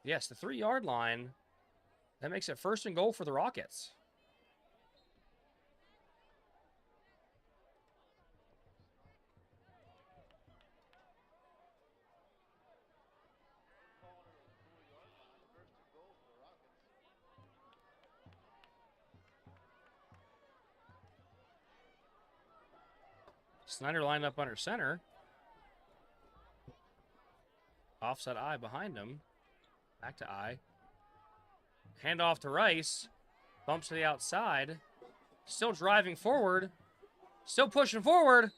Yes, the 3-yard line. That makes it 1st and goal for the Rockets. Snyder lined up under center. Offset I behind him. Back to I. Handoff to Rice. Bumps to the outside. Still driving forward. Still pushing forward.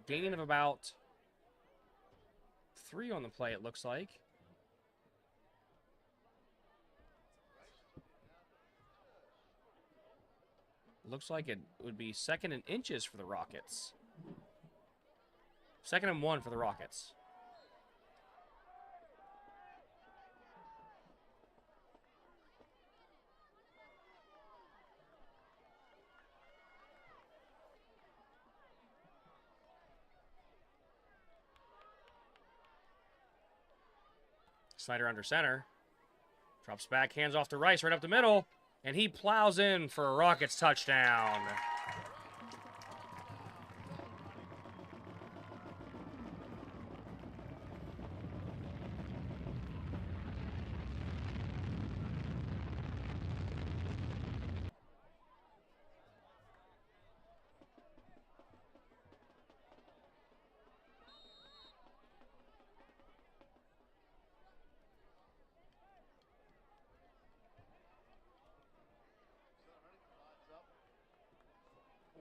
Gain of about 3 on the play, it looks like. Looks like it would be 2nd and inches for the Rockets. 2nd and 1 for the Rockets. Snyder under center. Drops back, hands off to Rice, right up the middle. And he plows in for a Rockets touchdown.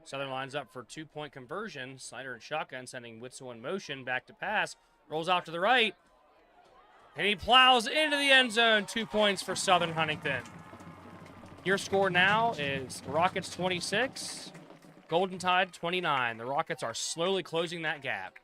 Southern lines up for 2-point conversion. Snyder and shotgun sending Witzel in motion. Back to pass. Rolls off to the right. And he plows into the end zone. 2 points for Southern Huntington. Your score now is Rockets 26, Golden Tide 29. The Rockets are slowly closing that gap.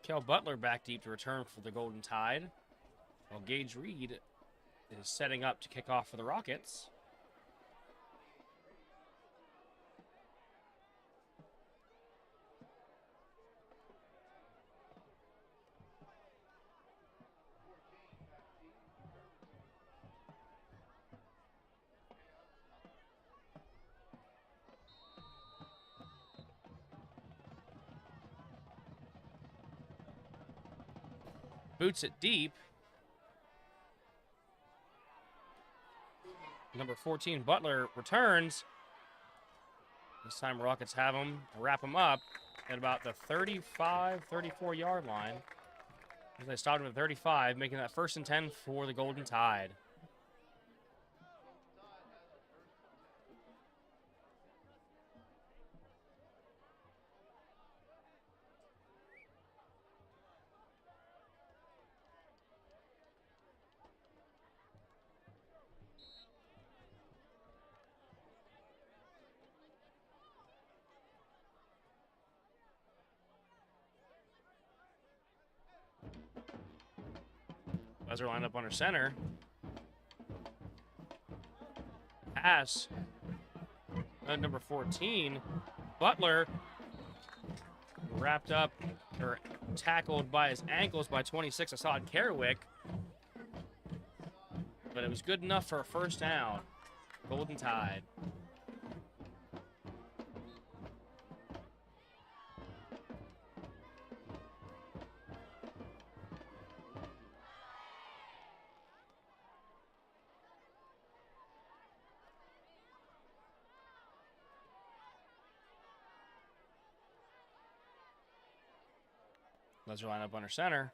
Kel Butler back deep to return for the Golden Tide. While Gage Reed is setting up to kick off for the Rockets. Boots it deep. Number 14, Butler, returns. This time Rockets have him, wrap him up at about the 35, 34-yard line. They stopped him at 35, making that 1st and 10 for the Golden Tide. Buzzer lined up under center. Pass. Number 14, Butler, wrapped up or tackled by his ankles by 26, Assad Kerwick. But it was good enough for a 1st down. Golden Tide. Buzzer line up under center.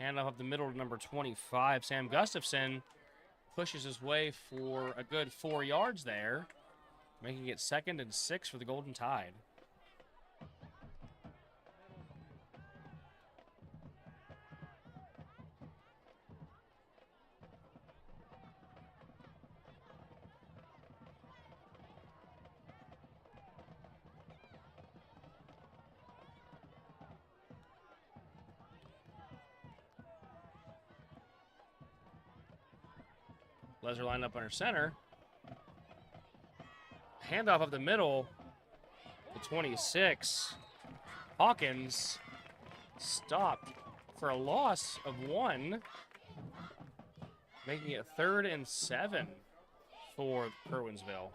Hand off up the middle to number 25, Sam Gustafson. Pushes his way for a good 4 yards there, making it 2nd and 6 for the Golden Tide. Lezer lined up under center. Handoff up the middle to 26. Hawkins stopped for a loss of 1, making it 3rd and 7 for Kerwinsville.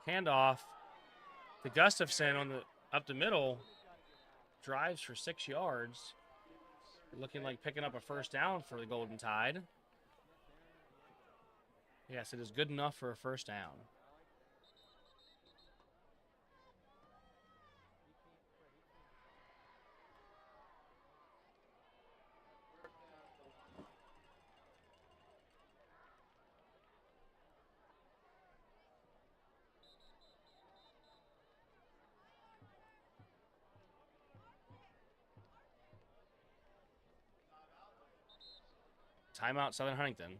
Handoff to Gustafson on the up the middle. Drives for 6 yards. Looking like picking up a 1st down for the Golden Tide. Yes, it is good enough for a 1st down. Timeout, Southern Huntington.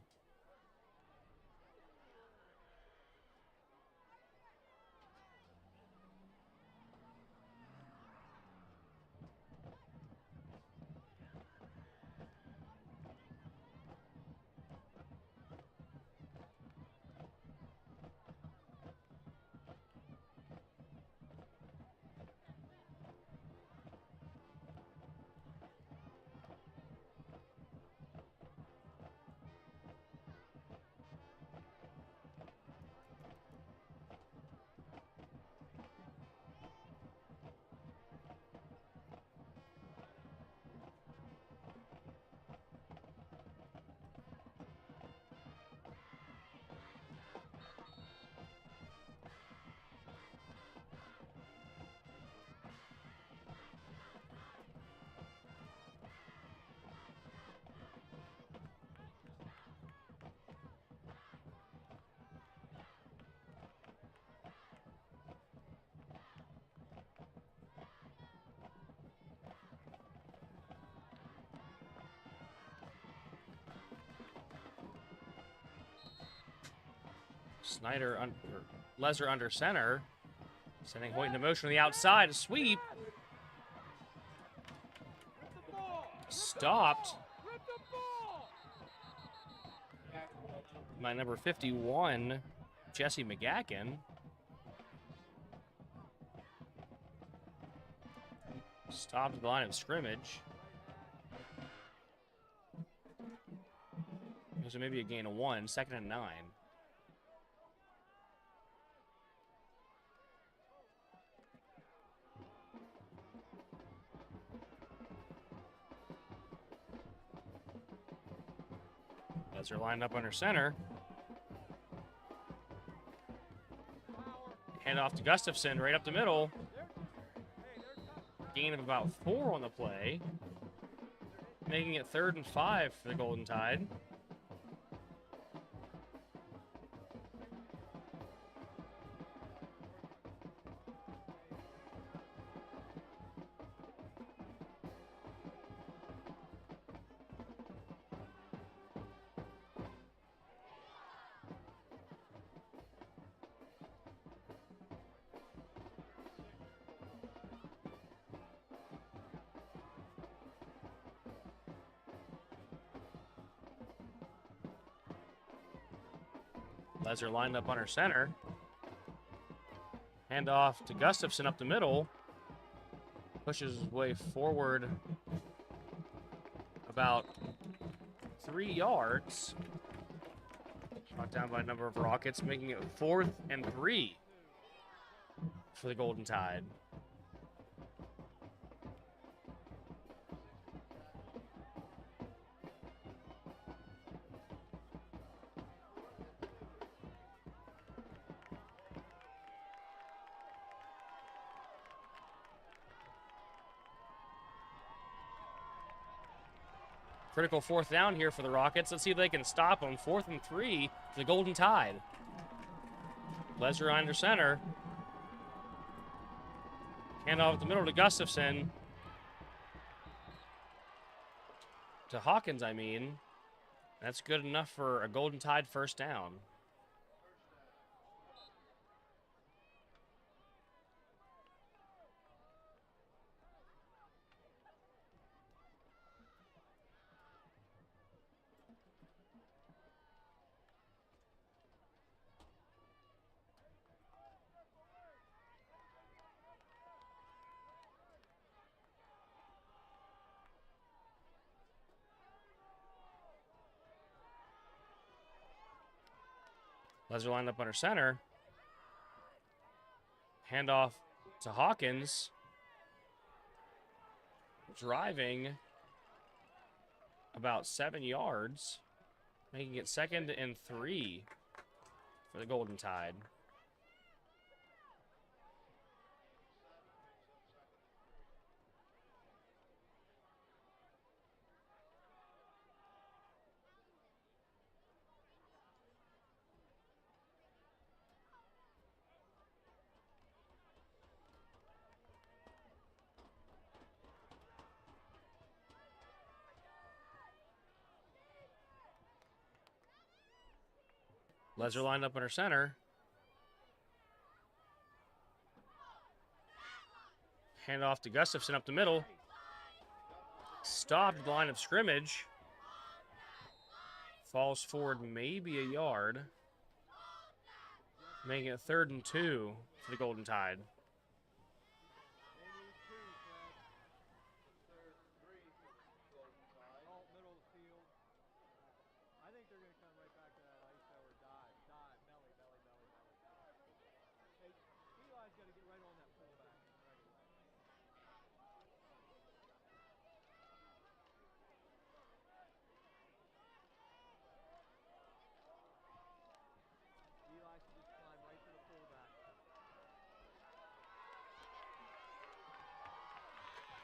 Lesser under center. Sending Hoyt into motion on the outside. A sweep. Stopped by number 51, Jesse McGackin. Stopped at the line of scrimmage. So maybe a gain of 1, 2nd and 9. As they're lined up under center. Hand off to Gustafson, right up the middle. Gain of about 4 on the play. Making it 3rd and 5 for the Golden Tide. Lesser lined up under center. Hand off to Gustafson up the middle. Pushes his way forward about 3 yards. Shot down by a number of Rockets, making it 4th and 3 for the Golden Tide. Critical 4th down here for the Rockets. Let's see if they can stop them. 4th and 3 for the Golden Tide. Lesser under center. Hand off at the middle to Gustafson. To Hawkins, I mean. That's good enough for a Golden Tide 1st down. Lesser lined up under center. Handoff to Hawkins. Driving about 7 yards. Making it 2nd and 3 for the Golden Tide. Lesser lined up under center. Hand off to Gustafson up the middle. Stopped at the line of scrimmage. Falls forward maybe a yard. Making it 3rd and 2 for the Golden Tide.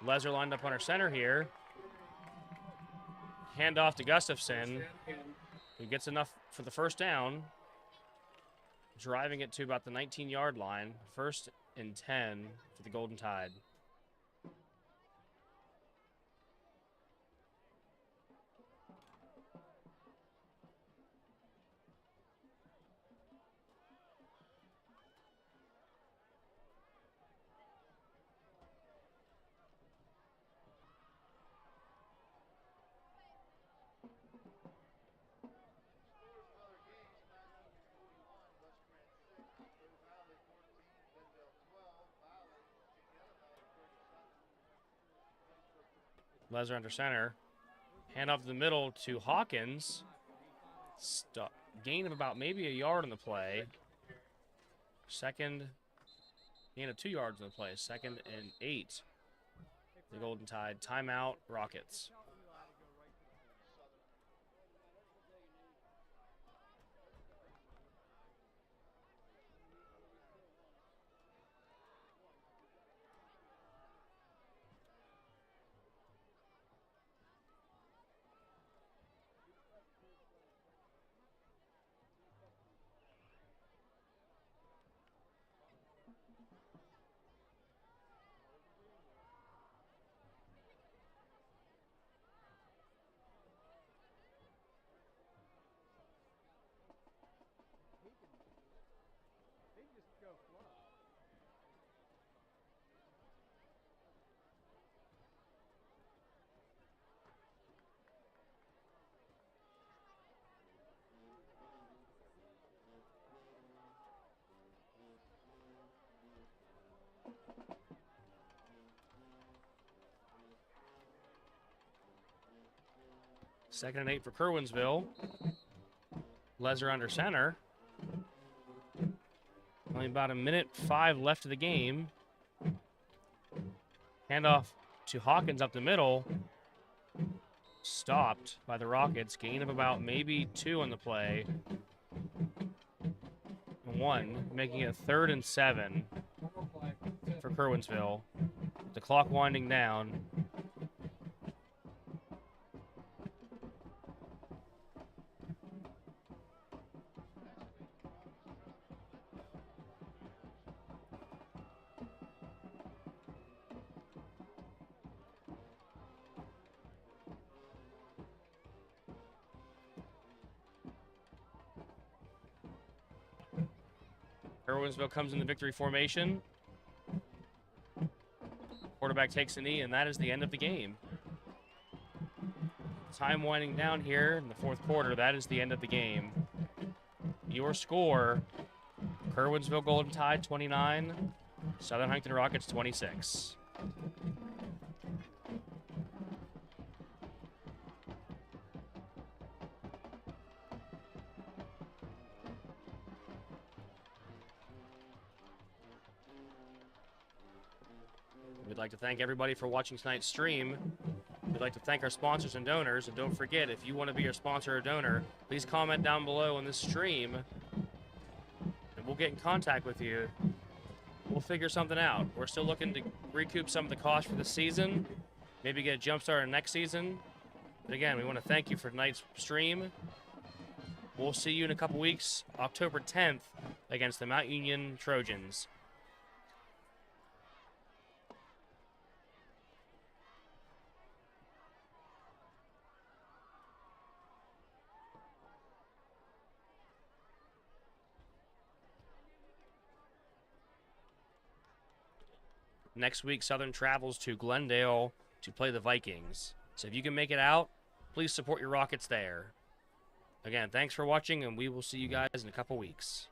Lesser lined up under center here. Hand off to Gustafson, who gets enough for the 1st down. Driving it to about the 19-yard line. 1st and 10 for the Golden Tide. Lesnar under center. Hand off the middle to Hawkins. Gain of about maybe a yard on the play. Second, gain of 2 yards on the play. 2nd and 8. The Golden Tide. Timeout, Rockets. They just go flow. Second and 8 for Kerwinsville. Lesnar under center. Only about 1:05 left of the game. Handoff to Hawkins up the middle. Stopped by the Rockets. Gain of about maybe 2 on the play. 1, making it 3rd and 7 for Kerwinsville. The clock winding down. Kerwinsville comes in the victory formation. Quarterback takes a knee, and that is the end of the game. Time winding down here in the 4th quarter. That is the end of the game. Your score, Kerwinsville Golden Tide 29, Southern Huntington Rockets 26. We'd like to thank everybody for watching tonight's stream. We'd like to thank our sponsors and donors. And don't forget, if you want to be our sponsor or donor, please comment down below on this stream, and we'll get in contact with you. We'll figure something out. We're still looking to recoup some of the costs for the season, maybe get a jump start next season. But again, we want to thank you for tonight's stream. We'll see you in a couple weeks, October 10th, against the Mount Union Trojans. Next week, Southern travels to Glendale to play the Vikings. So if you can make it out, please support your Rockets there. Again, thanks for watching, and we will see you guys in a couple weeks.